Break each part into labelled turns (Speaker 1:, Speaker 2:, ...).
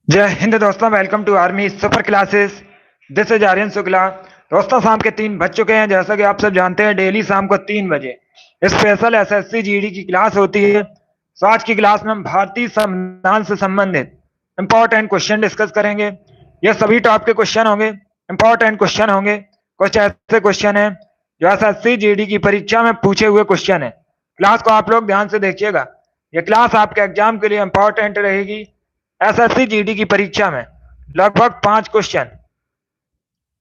Speaker 1: जय हिंद दोस्तों, welcome to army super classes. This is Aryan Shukla. दोस्तों, शाम के 3 बज चुके हैं। जैसा कि आप सब जानते हैं, डेली शाम को 3 बजे स्पेशल एसएससी जीडी की क्लास होती है। तो आज की क्लास में हम भारतीय संविधान से संबंधित इंपॉर्टेंट क्वेश्चन डिस्कस करेंगे। ये सभी टॉप के क्वेश्चन होंगे, इंपॉर्टेंट क्वेश्चन होंगे। कुछ ऐसे क्वेश्चन हैं जो एसएससी जीडी की परीक्षा में पूछे हुए क्वेश्चन है। क्लास को आप लोग ध्यान से देखिएगा। ये क्लास आपके एग्जाम के लिए इंपॉर्टेंट रहेगी। एसएससी जीडी की परीक्षा में लगभग 5 क्वेश्चन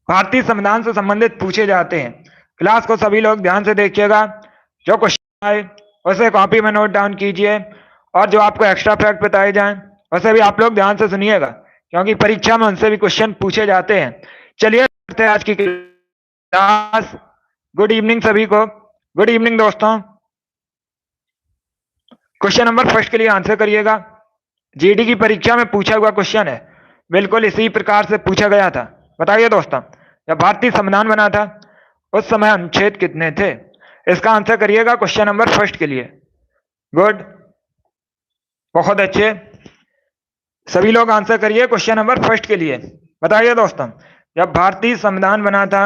Speaker 1: भारतीय संविधान से संबंधित पूछे जाते हैं। क्लास को सभी लोग ध्यान से देखिएगा। जो क्वेश्चन आए उसे कॉपी में नोट डाउन कीजिए, और जो आपको एक्स्ट्रा फैक्ट बताए जाएं उसे भी आप लोग ध्यान से सुनिएगा, क्योंकि परीक्षा में उनसे भी क्वेश्चन पूछे जाते हैं। चलिए करते हैं आज की क्लास। गुड इवनिंग सभी को। गुड इवनिंग दोस्तों। क्वेश्चन नंबर फर्स्ट के लिए आंसर करिएगा। जीडी की परीक्षा में पूछा हुआ क्वेश्चन है, बिल्कुल इसी प्रकार से पूछा गया था। बताइए दोस्तों, जब भारतीय संविधान बना था उस समय अनुच्छेद कितने थे? इसका आंसर करिएगा क्वेश्चन नंबर फर्स्ट के लिए। गुड, बहुत अच्छे। सभी लोग आंसर करिए क्वेश्चन नंबर फर्स्ट के लिए। बताइए दोस्तों, जब भारतीय संविधान बना था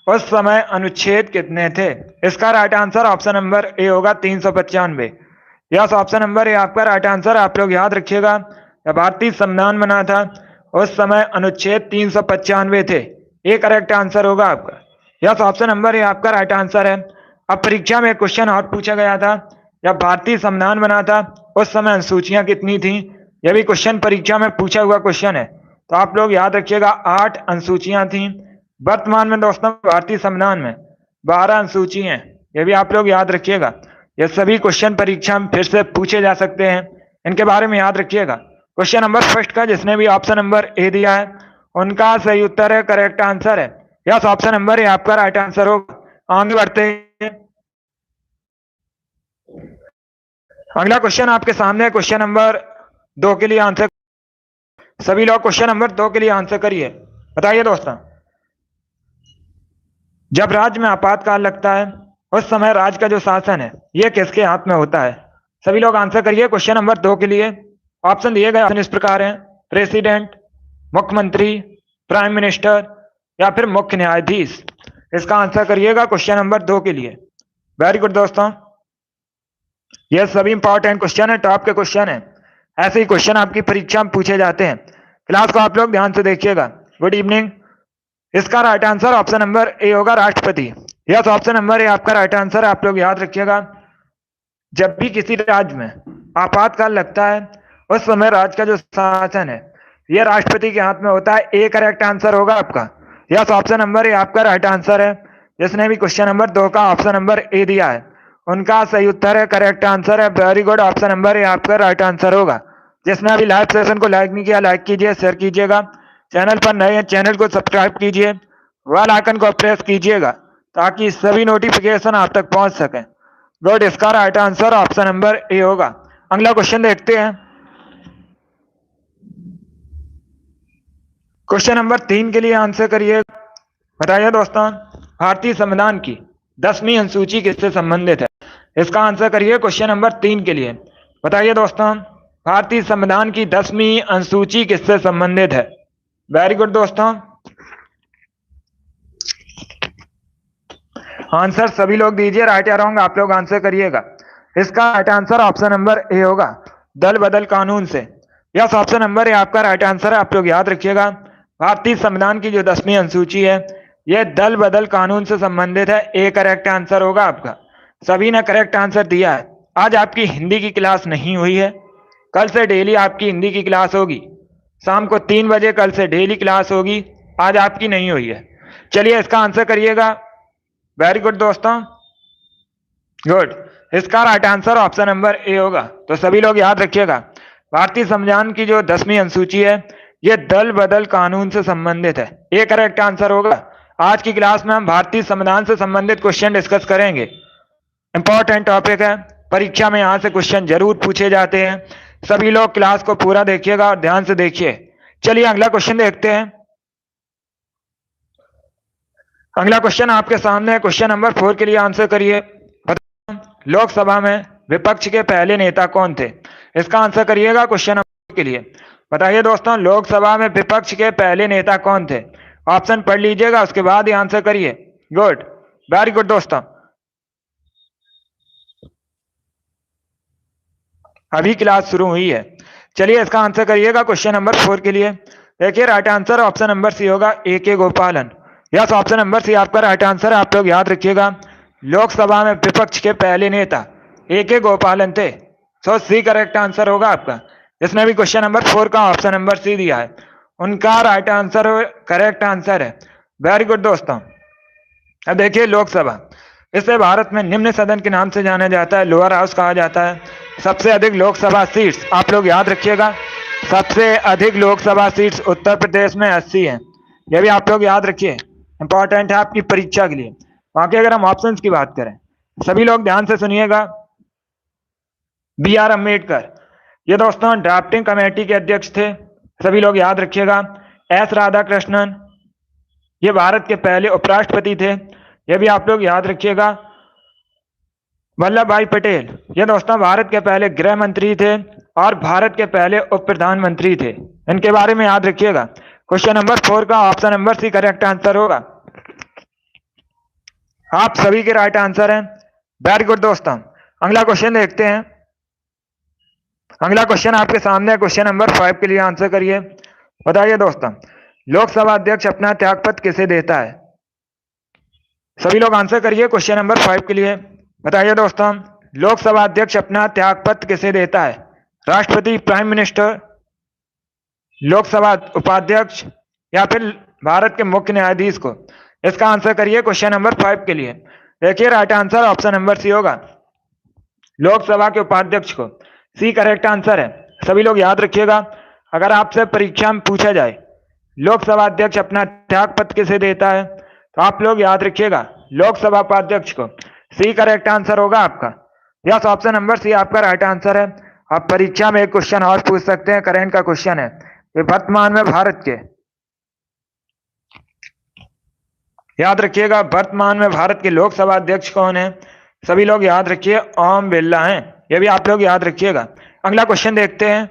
Speaker 1: उस समय अनुच्छेद कितने थे? इसका right answer option number A होगा 395। यस, ऑप्शन नंबर ए आपका राइट आंसर। आप लोग याद रखिएगा, जब भारतीय संविधान बना था उस समय अनुच्छेद 395 थे। ये करेक्ट आंसर होगा आपका। यस, ऑप्शन नंबर ए आपका राइट आंसर है। अब परीक्षा में क्वेश्चन और पूछा गया था, जब भारतीय संविधान बना था उस समय अनुसूचियां कितनी थी? यह भी क्वेश्चन परीक्षा में पूछा हुआ क्वेश्चन है, तो आप लोग याद रखिएगा 8 अनुसूचियां थी। वर्तमान में दोस्तों भारतीय संविधान में 12 अनुसूची हैं। यह भी आप लोग याद रखिएगा। ये सभी क्वेश्चन परीक्षा में फिर से पूछे जा सकते हैं, इनके बारे में याद रखिएगा। क्वेश्चन नंबर फर्स्ट का जिसने भी ऑप्शन नंबर ए दिया है उनका सही उत्तर है, करेक्ट आंसर है। यस, ऑप्शन नंबर ए आपका राइट आंसर होगा। आगे बढ़ते हैं। अगला क्वेश्चन आपके सामने है, क्वेश्चन नंबर 2 के लिए आंसर। सभी लोग क्वेश्चन नंबर 2 के लिए आंसर करिए। बताइए दोस्तों, जब राज्य में आपातकाल लगता है उस समय राज्य का जो शासन है यह किसके हाथ में होता है? सभी लोग आंसर करिए क्वेश्चन नंबर 2 के लिए। ऑप्शन दिए गए ऑप्शन इस प्रकार हैं: प्रेसिडेंट, मुख्यमंत्री, प्राइम मिनिस्टर या फिर मुख्य न्यायाधीश। इसका आंसर करिएगा क्वेश्चन नंबर 2 के लिए। वेरी गुड दोस्तों, यह सभी इंपॉर्टेंट क्वेश्चन है, टॉप के क्वेश्चन है। ऐसे ही क्वेश्चन आपकी परीक्षा में पूछे जाते हैं। क्लास को आप लोग ध्यान से देखिएगा। Good evening. इसका right answer option number A होगा, राष्ट्रपति। यस, ऑप्शन नंबर ए आपका राइट आंसर है। आप लोग याद रखिएगा, जब भी किसी राज्य में आपातकाल लगता है उस समय राज्य का जो शासन है यह राष्ट्रपति के हाथ में होता है। ए करेक्ट आंसर होगा आपका। यस, ऑप्शन नंबर ए आपका राइट आंसर है। जिसने भी क्वेश्चन नंबर 2 का ऑप्शन नंबर ए दिया है उनका सही उत्तर है, करेक्ट आंसर है। Very good, option number A आपका राइट आंसर होगा। जिसने अभी लाइव सेशन को लाइक नहीं किया, लाइक कीजिए, शेयर कीजिएगा। चैनल पर नए हैं, चैनल को सब्सक्राइब कीजिए, बेल आइकन को प्रेस कीजिएगा ताकि सभी नोटिफिकेशन आप तक पहुंच सके। गुड, इसका right answer option number A होगा। अगला क्वेश्चन देखते हैं। क्वेश्चन नंबर 3 के लिए आंसर करिए। बताइए दोस्तों, भारतीय संविधान की 10वीं अनुसूची किससे संबंधित है? इसका आंसर करिए क्वेश्चन नंबर 3 के लिए। बताइए दोस्तों, भारतीय संविधान की 10वीं अनुसूची किससे संबंधित है? वेरी गुड दोस्तों, आंसर सभी लोग दीजिए। राइट या रॉन्ग आप लोग आंसर करिएगा। इसका right answer option number A होगा, दल बदल कानून से। यस, ऑप्शन नंबर ए आपका राइट आंसर है। आप लोग याद रखिएगा, भारतीय संविधान की जो 10वीं अनुसूची है यह दल बदल कानून से संबंधित है। ए करेक्ट आंसर होगा आपका। सभी ने करेक्ट आंसर दिया है। आज आपकी हिंदी की क्लास नहीं हुई है, कल से डेली आपकी हिंदी की क्लास होगी। शाम को 3 बजे कल से डेली क्लास होगी, आज आपकी नहीं हुई है। चलिए इसका आंसर करिएगा। वेरी गुड दोस्तों, गुड। इसका right answer option number A होगा। तो सभी लोग याद रखिएगा, भारतीय संविधान की जो 10वीं अनुसूची है यह दल बदल कानून से संबंधित है। ये करेक्ट आंसर होगा। आज की क्लास में हम भारतीय संविधान से संबंधित क्वेश्चन डिस्कस करेंगे। इंपॉर्टेंट टॉपिक है, परीक्षा में यहां से क्वेश्चन जरूर पूछे जाते हैं। सभी लोग क्लास को पूरा देखिएगा और ध्यान से देखिए। चलिए अगला क्वेश्चन देखते हैं। अगला क्वेश्चन आपके सामने है, क्वेश्चन नंबर 4 के लिए आंसर करिए। लोकसभा में विपक्ष के पहले नेता कौन थे? इसका आंसर करिएगा क्वेश्चन नंबर के लिए। बताइए दोस्तों, लोकसभा में विपक्ष के पहले नेता कौन थे? ऑप्शन पढ़ लीजिएगा, उसके बाद ही आंसर करिए। गुड, वेरी गुड दोस्तों। अभी क्लास शुरू हुई है। चलिए इसका आंसर करिएगा क्वेश्चन नंबर 4 के लिए। देखिए right answer option number C होगा, ए के गोपालन। यस, ऑप्शन नंबर सी आपका राइट आंसर है। आप लोग याद रखिएगा, लोकसभा में विपक्ष के पहले नेता ए के गोपालन थे। सो सी करेक्ट आंसर होगा आपका। इसमें भी क्वेश्चन नंबर 4 का ऑप्शन नंबर सी दिया है, उनका राइट आंसर करेक्ट आंसर है। वेरी गुड दोस्तों। अब देखिए लोकसभा, इसे भारत में निम्न सदन के नाम से जाना जाता है, लोअर हाउस कहा जाता है। सबसे अधिक लोकसभा सीट्स आप लोग याद रखिएगा, सबसे अधिक लोकसभा सीट्स उत्तर प्रदेश में 80 हैं। यह भी आप लोग याद रखिए, इंपॉर्टेंट है आपकी परीक्षा के लिए। बाकी अगर हम ऑप्शंस की बात करें, सभी लोग ध्यान से सुनिएगा। बी आर अम्बेडकर, ये दोस्तों ड्राफ्टिंग कमेटी के अध्यक्ष थे, सभी लोग याद रखिएगा। एस राधाकृष्णन, ये भारत के पहले उपराष्ट्रपति थे, यह भी आप लोग याद रखिएगा। वल्लभ भाई पटेल, ये दोस्तों भारत के पहले गृह मंत्री थे और भारत के पहले उप प्रधानमंत्री थे, इनके बारे में याद रखिएगा। क्वेश्चन नंबर 4 का option number C correct answer होगा। आप सभी के राइट आंसर हैं। वेरी गुड दोस्तों। अगला क्वेश्चन देखते हैं। अगला क्वेश्चन आपके सामने है, क्वेश्चन नंबर 5 के लिए आंसर करिए। बताइए दोस्तों, लोकसभा अध्यक्ष अपना त्यागपत्र किसे देता है? सभी लोग आंसर करिए क्वेश्चन नंबर 5 के लिए। बताइए दोस्तों, लोकसभा अध्यक्ष अपना त्यागपत्र किसे देता है? राष्ट्रपति, प्राइम मिनिस्टर, लोकसभा उपाध्यक्ष या फिर भारत के मुख्य न्यायाधीश को? इसका आंसर करिए क्वेश्चन नंबर 5 के लिए। देखिए right answer option number C होगा, लोकसभा के उपाध्यक्ष को। सी करेक्ट आंसर है। सभी लोग याद रखिएगा, अगर आपसे परीक्षा में पूछा जाए लोकसभा अध्यक्ष अपना त्यागपत्र किसे देता है, तो आप लोग याद रखिएगा लोकसभा उपाध्यक्ष को। सी करेक्ट आंसर होगा आपका। यस, ऑप्शन नंबर सी आपका राइट आंसर है। आप परीक्षा में एक क्वेश्चन और पूछ सकते हैं, करंट का क्वेश्चन है, वर्तमान में भारत के, याद रखिएगा वर्तमान में भारत के लोकसभा अध्यक्ष कौन है? सभी लोग याद रखिए, ओम बिरला हैं। यह भी आप लोग याद रखिएगा। अगला क्वेश्चन देखते हैं।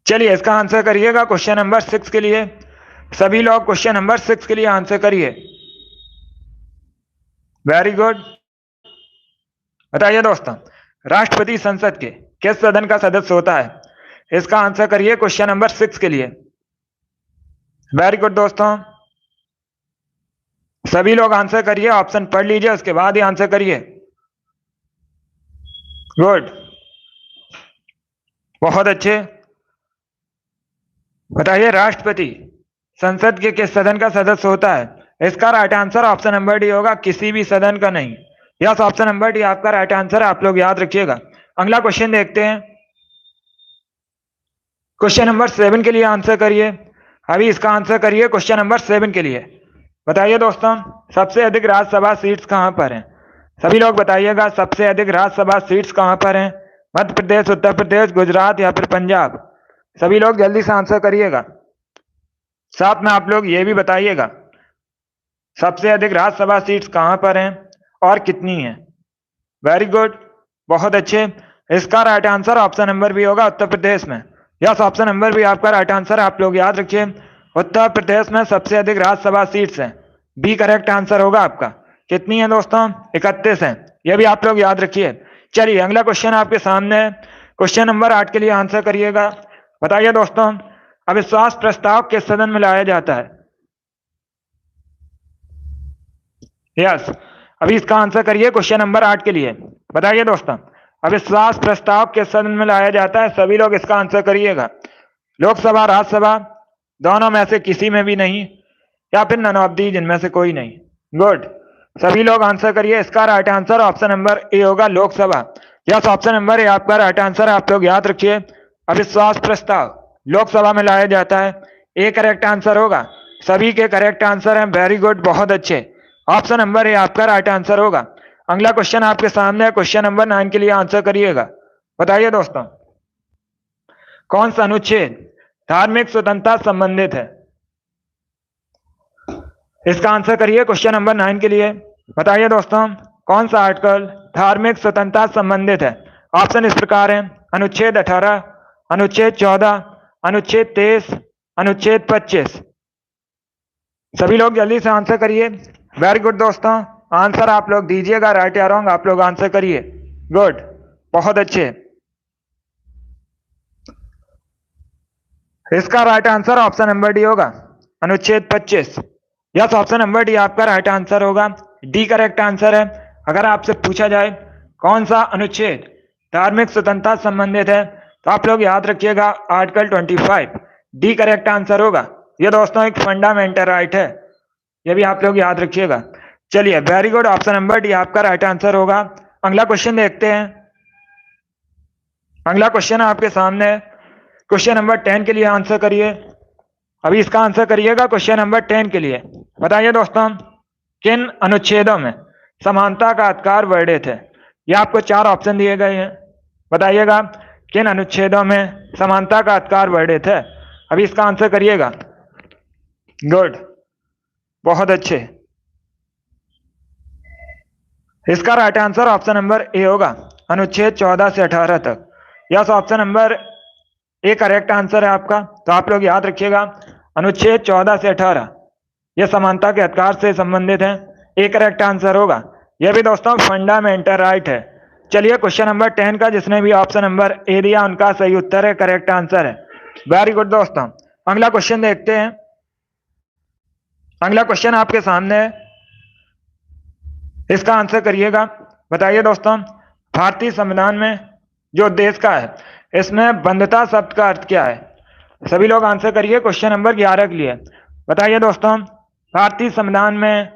Speaker 1: चलिए इसका आंसर करिएगा क्वेश्चन नंबर 6 के लिए। सभी लोग क्वेश्चन नंबर 6 के लिए आंसर करिए। Very good. बताइए दोस्तों, राष्ट्रपति संसद के किस सदन का सदस्य होता है? इसका आंसर करिए क्वेश्चन नंबर 6 के लिए। वेरी गुड दोस्तों, सभी लोग आंसर करिए, ऑप्शन पढ़ लीजिए, उसके बाद ही आंसर करिए। गुड, बहुत अच्छे। बताइए राष्ट्रपति संसद के किस सदन का सदस्य होता है? इसका right answer option number D होगा, किसी भी सदन का नहीं। यस, ऑप्शन नंबर डी आपका राइट आंसर है, आप लोग याद रखिएगा। अगला क्वेश्चन देखते हैं। क्वेश्चन नंबर 7 के लिए आंसर करिए। अभी इसका आंसर करिए क्वेश्चन नंबर 7 के लिए। बताइए दोस्तों, सबसे अधिक राज्यसभा सीट्स कहां पर हैं? सभी लोग बताइएगा, सबसे अधिक राज्यसभा सीट्स कहां पर हैं? मध्य प्रदेश, उत्तर प्रदेश, गुजरात या फिर पंजाब? सभी लोग जल्दी से आंसर करिएगा। साथ में आप लोग ये भी बताइएगा, सबसे अधिक राज्यसभा सीट्स कहां पर हैं और कितनी हैं? वेरी गुड, बहुत अच्छे। इसका right answer option number B होगा, उत्तर प्रदेश में। यस, ऑप्शन नंबर बी आपका राइट आंसर है, आप लोग याद रखिए, उत्तर प्रदेश में सबसे अधिक राज्यसभा सीट्स हैं। बी करेक्ट आंसर होगा आपका। कितनी है दोस्तों? 31 हैं। यह भी आप लोग याद रखिए। चलिए अगला क्वेश्चन आपके सामने है, क्वेश्चन नंबर 8 के लिए आंसर करिएगा। बताइए दोस्तों, अविश्वास प्रस्ताव किस सदन में लाया जाता है? यस, अभी इसका आंसर करिए क्वेश्चन नंबर 8 के लिए। बताइए दोस्तों, अविश्वास प्रस्ताव किस सदन में लाया जाता है? सभी लोग इसका आंसर करिएगा। लोकसभा, राज्यसभा, दोनों में से किसी में भी नहीं, या फिर नन ऑफ दी, जिनमें से कोई नहीं। गुड, सभी लोग आंसर करिए। इसका right answer option number A होगा, Lok Sabha. Yes, option number A आपका राइट आंसर है, आप लोग याद रखिए। अविश्वास प्रस्ताव लोकसभा में लाया जाता है, ए करेक्ट आंसर होगा। सभी के करेक्ट आंसर हैं। वेरी गुड, बहुत अच्छे। ऑप्शन नंबर ए आपका राइट आंसर होगा। अगला क्वेश्चन आपके सामने है, क्वेश्चन नंबर 9 के लिए आंसर करिएगा। बताइए दोस्तों, कौन सा अनुच्छेद धार्मिक स्वतंत्रता संबंधित है? इसका आंसर करिए क्वेश्चन नंबर 9 के लिए। बताइए दोस्तों, कौन सा आर्टिकल धार्मिक स्वतंत्रता संबंधित है? ऑप्शन इस प्रकार है, अनुच्छेद 18, अनुच्छेद 14, अनुच्छेद 23, अनुच्छेद 25। सभी लोग जल्दी से आंसर करिए। वेरी गुड दोस्तों, आंसर आप लोग दीजिएगा, राइट या रॉन्ग आप लोग आंसर करिए। गुड, बहुत अच्छे। इसका right answer option number D होगा, अनुच्छेद 25। यस, ऑप्शन नंबर डी आपका राइट आंसर होगा, डी करेक्ट आंसर है। अगर आपसे पूछा जाए कौन सा अनुच्छेद धार्मिक स्वतंत्रता से संबंधित है तो आप लोग याद रखिएगा आर्टिकल 25, डी करेक्ट आंसर होगा। ये दोस्तों एक फंडामेंटल राइट है, ये भी आप लोग याद रखिएगा। चलिए, very good, option number D आपका राइट आंसर होगा। अगला क्वेश्चन देखते हैं। अगला क्वेश्चन आपके सामने, क्वेश्चन नंबर 10 के लिए आंसर करिए। अभी इसका आंसर करिएगा क्वेश्चन नंबर 10 के लिए। बताइए दोस्तों, किन अनुच्छेदों में समानता का अधिकार वर्णित है? ये आपको 4 ऑप्शन दिए गए हैं। बताइएगा किन अनुच्छेदों में समानता का अधिकार वर्णित है। अभी इसका आंसर करिएगा। गुड, बहुत अच्छे। इसका right answer option number A होगा, अनुच्छेद 14 से 18 तक। Yes, option number A correct answer है आपका। तो आप लोग याद रखिएगा अनुच्छेद 14 से 18 यह समानता के अधिकार से संबंधित है। ए करेक्ट आंसर होगा। यह भी दोस्तों फंडामेंटल राइट है। चलिए, क्वेश्चन नंबर 10 का जिसने भी ऑप्शन नंबर ए दिया उनका सही उत्तर है, करेक्ट आंसर है। वेरी गुड दोस्तों, अगला क्वेश्चन देखते हैं। अगला क्वेश्चन आपके सामने है, इसका आंसर करिएगा। बताइए दोस्तों, भारतीय संविधान में जो देश का है इसमें बंधुता शब्द का अर्थ क्या है? सभी लोग आंसर करिए क्वेश्चन नंबर 11 के लिए। बताइए दोस्तों, भारतीय संविधान में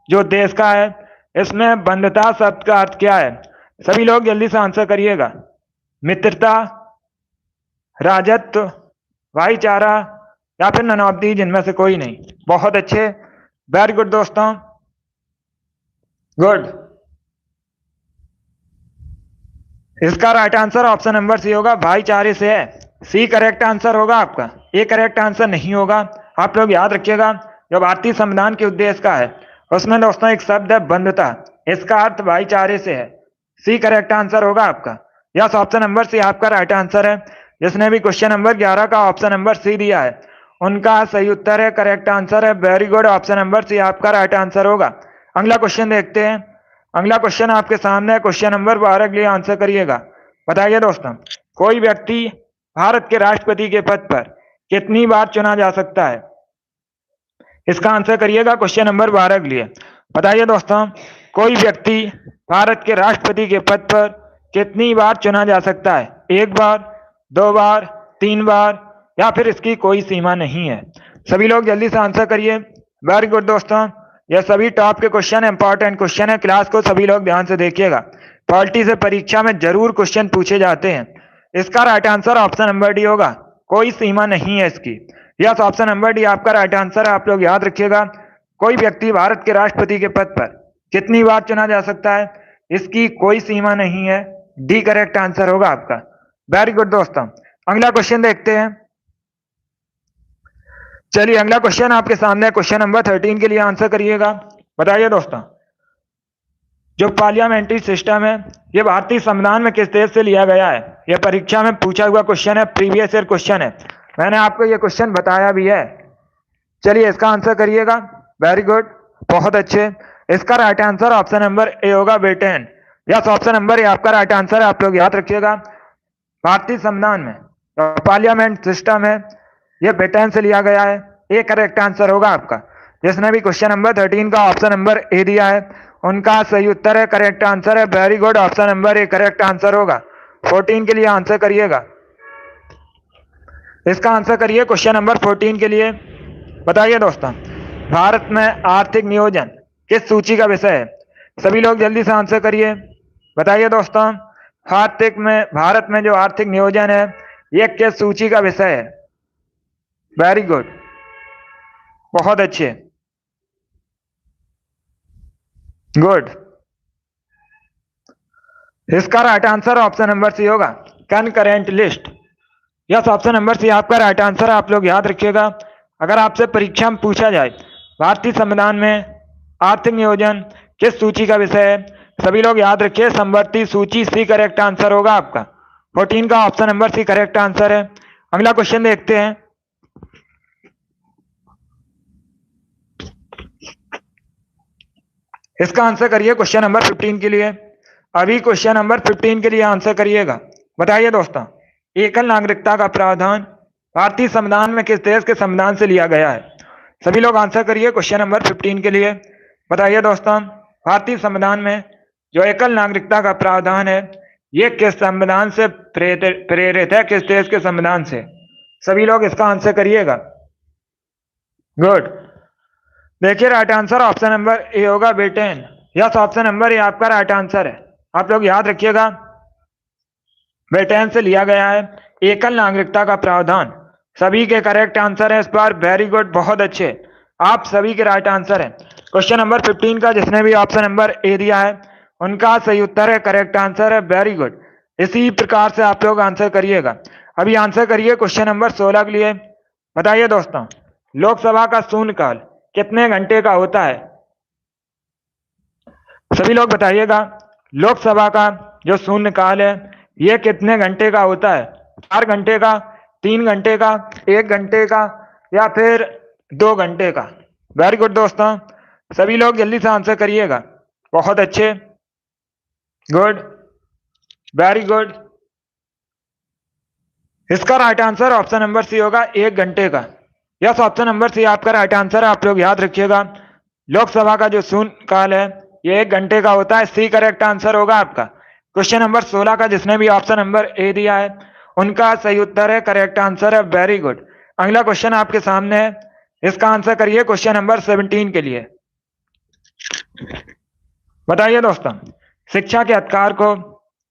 Speaker 1: जो देश का है इसमें बंधुता शब्द का अर्थ क्या है? सभी लोग जल्दी से आंसर करिएगा। मित्रता, राजत्व, भाईचारा या फिर नन ऑफ दी, जिनमें से कोई नहीं। बहुत अच्छे, वेरी गुड दोस्तों, गुड। इसका right answer option number C होगा, भाईचारे से है। सी करेक्ट आंसर होगा आपका, ए करेक्ट आंसर नहीं होगा। आप लोग याद रखिएगा जो भारतीय संविधान के उद्देश्य का है उसमें दोस्तों एक शब्द है बंधुता, इसका अर्थ भाईचारे से है। सी करेक्ट आंसर होगा आपका। यस, ऑप्शन नंबर सी आपका राइट आंसर है। जिसने भी क्वेश्चन नंबर 11 का ऑप्शन नंबर सी दिया है उनका सही उत्तर है, करेक्ट आंसर है। Very good, option number C आपका राइट आंसर होगा। अगला क्वेश्चन देखते हैं। अगला क्वेश्चन आपके सामने है, क्वेश्चन नंबर 12 के लिए आंसर करिएगा। बताइए दोस्तों, कोई व्यक्ति भारत के राष्ट्रपति के पद पर कितनी बार चुना जा सकता है? इसका आंसर करिएगा क्वेश्चन नंबर 12 के लिए। बताइए दोस्तों, कोई व्यक्ति भारत के राष्ट्रपति के पद पर कितनी बार चुना जा सकता है? 1 बार, 2 बार, 3 बार या फिर इसकी कोई सीमा नहीं है। सभी लोग जल्दी से आंसर करिए। वेरी गुड दोस्तों, यह सभी टॉप के क्वेश्चन है, इंपॉर्टेंट क्वेश्चन है। क्लास को सभी लोग ध्यान से देखिएगा, पॉलिटी से परीक्षा में जरूर क्वेश्चन पूछे जाते हैं। इसका right answer option number D होगा, कोई सीमा नहीं है इसकी। यस, ऑप्शन नंबर डी आपका राइट आंसर है। आप लोग याद रखिएगा, कोई व्यक्ति भारत के राष्ट्रपति के पद पर कितनी बार चुना जा सकता है, इसकी कोई सीमा नहीं है। डी करेक्ट आंसर होगा आपका। वेरी गुड दोस्तों, अगला क्वेश्चन देखते हैं। चलिए, अगला क्वेश्चन आपके सामने, क्वेश्चन नंबर 13 के लिए आंसर करिएगा। बताइए दोस्तों, जो पार्लियामेंट्री सिस्टम है ये भारतीय संविधान में किस देश से लिया गया है? यह परीक्षा में पूछा हुआ क्वेश्चन है, प्रीवियस ईयर क्वेश्चन है। मैंने आपको यह क्वेश्चन बताया भी है। चलिए, इसका आंसर करिएगा। वेरी गुड, बहुत अच्छे। इसका right answer option number A होगा, Britain. Yes, option number A आपका राइट आंसर है। आप लोग याद रखिएगा, भारतीय संविधान में पार्लियामेंट सिस्टम है यह ब्रिटेन से लिया गया है। ए करेक्ट आंसर होगा आपका। जिसने भी क्वेश्चन नंबर 13 का ऑप्शन नंबर ए दिया है उनका सही उत्तर है, करेक्ट आंसर है। Very good, option number A correct answer होगा। 14 के लिए आंसर करिएगा। इसका आंसर करिए क्वेश्चन नंबर 14 के लिए। बताइए दोस्तों, भारत में आर्थिक नियोजन किस सूची का विषय है? सभी लोग जल्दी से आंसर करिए। बताइए दोस्तों, भारत में जो आर्थिक नियोजन है यह किस सूची का विषय है? वेरी गुड, बहुत अच्छे, गुड। इसका right answer option number C होगा, concurrent list. Yes, option number C आपका राइट आंसर। आप लोग याद रखिएगा, अगर आपसे परीक्षा में पूछा जाए भारतीय संविधान में आर्थिक नियोजन किस सूची का विषय है सभी लोग याद रखिए, समवर्ती सूची सी करेक्ट आंसर होगा आपका। 14 का option number C correct answer है। अगला क्वेश्चन देखते हैं। इसका आंसर करिए क्वेश्चन नंबर 15 के लिए। अभी क्वेश्चन नंबर 15 के लिए आंसर करिएगा। बताइए दोस्तों, एकल नागरिकता का प्रावधान भारतीय संविधान में किस देश के संविधान से लिया गया है? सभी लोग आंसर करिए क्वेश्चन नंबर 15 के लिए। बताइए दोस्तों, भारतीय संविधान में जो एकल नागरिकता का प्रावधान है, ये किस संविधान से प्रेरित है, किस देश के संविधान से? सभी लोग इसका आंसर करिएगा। गुड। देखिए, right answer option number A होगा, Britain. Yes, option number A आपका राइट आंसर है। आप लोग याद रखिएगा, ब्रिटेन से लिया गया है एकल नागरिकता का प्रावधान। सभी के करेक्ट आंसर है इस बार। वेरी गुड, बहुत अच्छे, आप सभी के राइट आंसर है। क्वेश्चन नंबर 15 का जिसने भी ऑप्शन नंबर ए दिया है, उनका सही उत्तर है, करेक्ट आंसर है। वेरी गुड, इसी प्रकार से आप लोग आंसर करिएगा। अभी आंसर करिए क्वेश्चन नंबर 16 के लिए। बताइए दोस्तों, लोकसभा का शून्यकाल कितने घंटे का होता है? सभी लोग बताइएगा, लोकसभा का जो शून्यकाल है, यह कितने घंटे का होता है? 4 घंटे का, 3 घंटे का, 1 घंटे का, या फिर 2 घंटे का? वेरी गुड दोस्तों, सभी लोग जल्दी से आंसर करिएगा। बहुत अच्छे, गुड, वेरी गुड। इसका right answer option number C होगा, 1 घंटे का। यस, ऑप्शन नंबर सी आपका राइट आंसर है। आप लोग याद रखिएगा, लोकसभा का जो शून्यकाल है, ये 1 घंटे का होता है। सी करेक्ट आंसर होगा आपका। क्वेश्चन नंबर 16 का जिसने भी ऑप्शन नंबर ए दिया है, उनका सही उत्तर है, करेक्ट आंसर है। Very good. अगला क्वेश्चन आपके सामने है, इसका आंसर करिए क्वेश्चन नंबर 17 के लिए। बताइए दोस्तों, शिक्षा के अधिकार को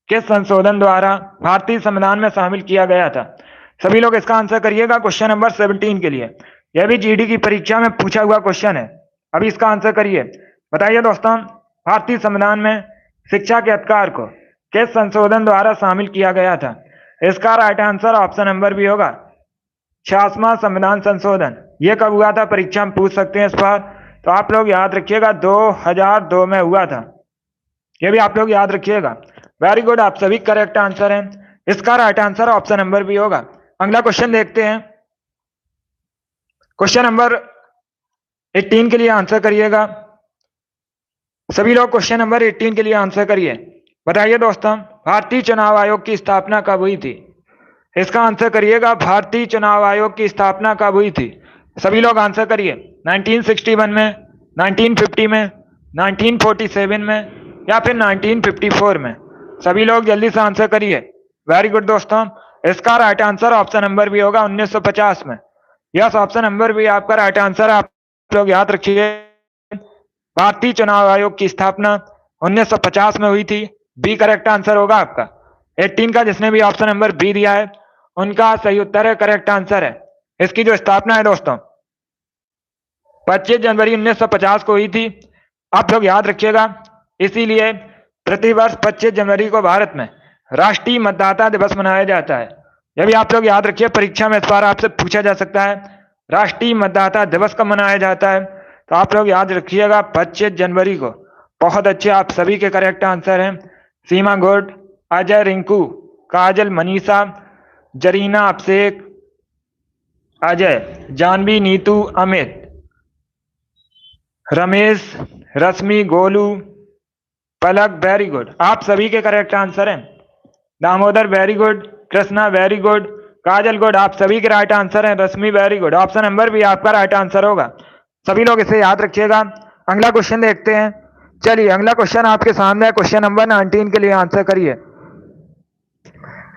Speaker 1: किस संशोधन द्वारा भारतीय संविधान में शामिल किया गया था? सभी लोग इसका आंसर करिएगा क्वेश्चन नंबर 17 के लिए। यह भी जीडी की परीक्षा में पूछा हुआ क्वेश्चन है। अभी इसका आंसर करिए। बताइए दोस्तों, भारतीय संविधान में शिक्षा के अधिकार को किस संशोधन द्वारा शामिल किया गया था? इसका राइट आंसर ऑप्शन नंबर भी होगा, 66वां संविधान संशोधन। यह कब हुआ था? परीक्षा में पूछ सकते हैं इस बार, तो आप लोग याद रखिएगा 2002 में हुआ था। यह भी आप लोग याद रखिएगा। वेरी गुड, आप सभी करेक्ट आंसर हैं। इसका राइट आंसर ऑप्शन नंबर भी होगा। अगला क्वेश्चन देखते हैं। क्वेश्चन नंबर 18 के लिए आंसर करिएगा। सभी लोग क्वेश्चन नंबर 18 के लिए आंसर करिए। बताइए दोस्तों, भारतीय चुनाव आयोग की स्थापना कब हुई थी? इसका आंसर करिएगा, भारतीय चुनाव आयोग की स्थापना कब हुई थी? सभी लोग आंसर करिए। 1961 में, 1950 में, 1947 में, या फिर 1954 में? सभी लोग जल्दी से आंसर करिए। वेरी गुड दोस्तों, इसका राइट आंसर ऑप्शन नंबर भी होगा, 1950 में। यस, ऑप्शन नंबर भी आपका राइट आंसर। आप लोग याद रखिए, भारतीय चुनाव आयोग की स्थापना 1950 में हुई थी। बी करेक्ट आंसर होगा आपका। 18 का जिसने भी ऑप्शन नंबर बी दिया है, उनका सही उत्तर है, करेक्ट आंसर है। इसकी जो स्थापना है दोस्तों, 25 जनवरी 1950 को हुई थी। आप लोग याद रखिएगा, इसीलिए प्रतिवर्ष 25 जनवरी को भारत में राष्ट्रीय मतदाता दिवस मनाया जाता है। यह भी आप लोग याद रखिए, परीक्षा में इस बार आपसे पूछा जा सकता है, राष्ट्रीय मतदाता दिवस कब मनाया जाता है? तो आप लोग याद रखिएगा 25 जनवरी को। बहुत अच्छे, आप सभी के करेक्ट आंसर हैं। Seema good, Ajay, Rinku, Kajal, Manisha, Zarina, Abhishek, Ajay, Janvi, Neetu, Amit, Ramesh, Rashmi, Golu, Palak, very good, आप सभी के करेक्ट आंसर हैं। Damodar, very good, Krishna, very good, Kajal good, आप सभी के राइट आंसर हैं। Rashmi, very good, option number भी आपका राइट आंसर होगा। सभी लोग इसे याद रखिएगा। अगला क्वेश्चन देखते हैं। चलिए, अगला क्वेश्चन आपके सामने है, क्वेश्चन नंबर 19 के लिए आंसर करिए।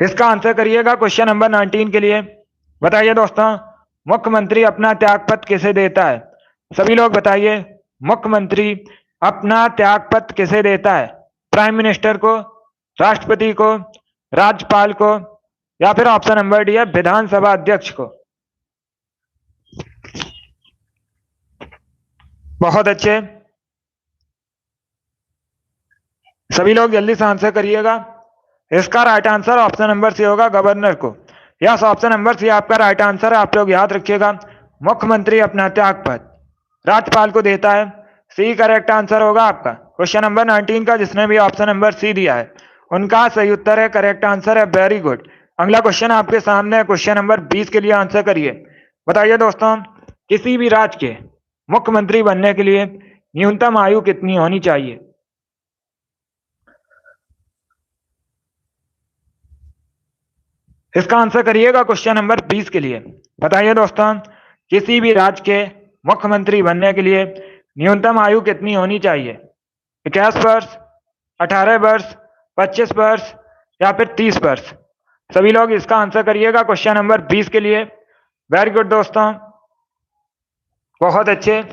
Speaker 1: इसका आंसर करिएगा क्वेश्चन नंबर 19 के लिए। बताइए दोस्तों, मुख्यमंत्री अपना त्यागपत्र किसे देता है? सभी लोग बताइए, मुख्यमंत्री अपना त्यागपत्र किसे देता है? प्राइम मिनिस्टर को, राष्ट्रपति को, राज्यपाल को, या फिर ऑप्शन नंबर डी है, विधानसभा अध्यक्ष को? बहुत अच्छे, सभी लोग जल्दी से आंसर करिएगा। इसका right answer option number C होगा, गवर्नर को। यस, ऑप्शन नंबर सी आपका राइट आंसर है। आप लोग याद रखिएगा, मुख्यमंत्री अपना त्यागपत्र राज्यपाल को देता है। सी करेक्ट आंसर होगा आपका। क्वेश्चन नंबर 19 का जिसने भी ऑप्शन नंबर सी दिया है उनका सही उत्तर है, करेक्ट आंसर है। Very good. अगला क्वेश्चन आपके सामने है, क्वेश्चन नंबर 20 के लिए आंसर करिए। बताइए दोस्तों, किसी भी राज्य के मुख्यमंत्री बनने के लिए न्यूनतम आयु कितनी होनी चाहिए? इसका आंसर करिएगा क्वेश्चन नंबर 20 के लिए। बताइए दोस्तों, किसी भी राज्य के मुख्यमंत्री बनने के लिए न्यूनतम आयु कितनी होनी चाहिए? 21 वर्ष, 18 वर्ष, 25 वर्ष या फिर 30 वर्ष? सभी लोग इसका आंसर करिएगा क्वेश्चन नंबर 20 के लिए। वेरी गुड दोस्तों, बहुत अच्छे।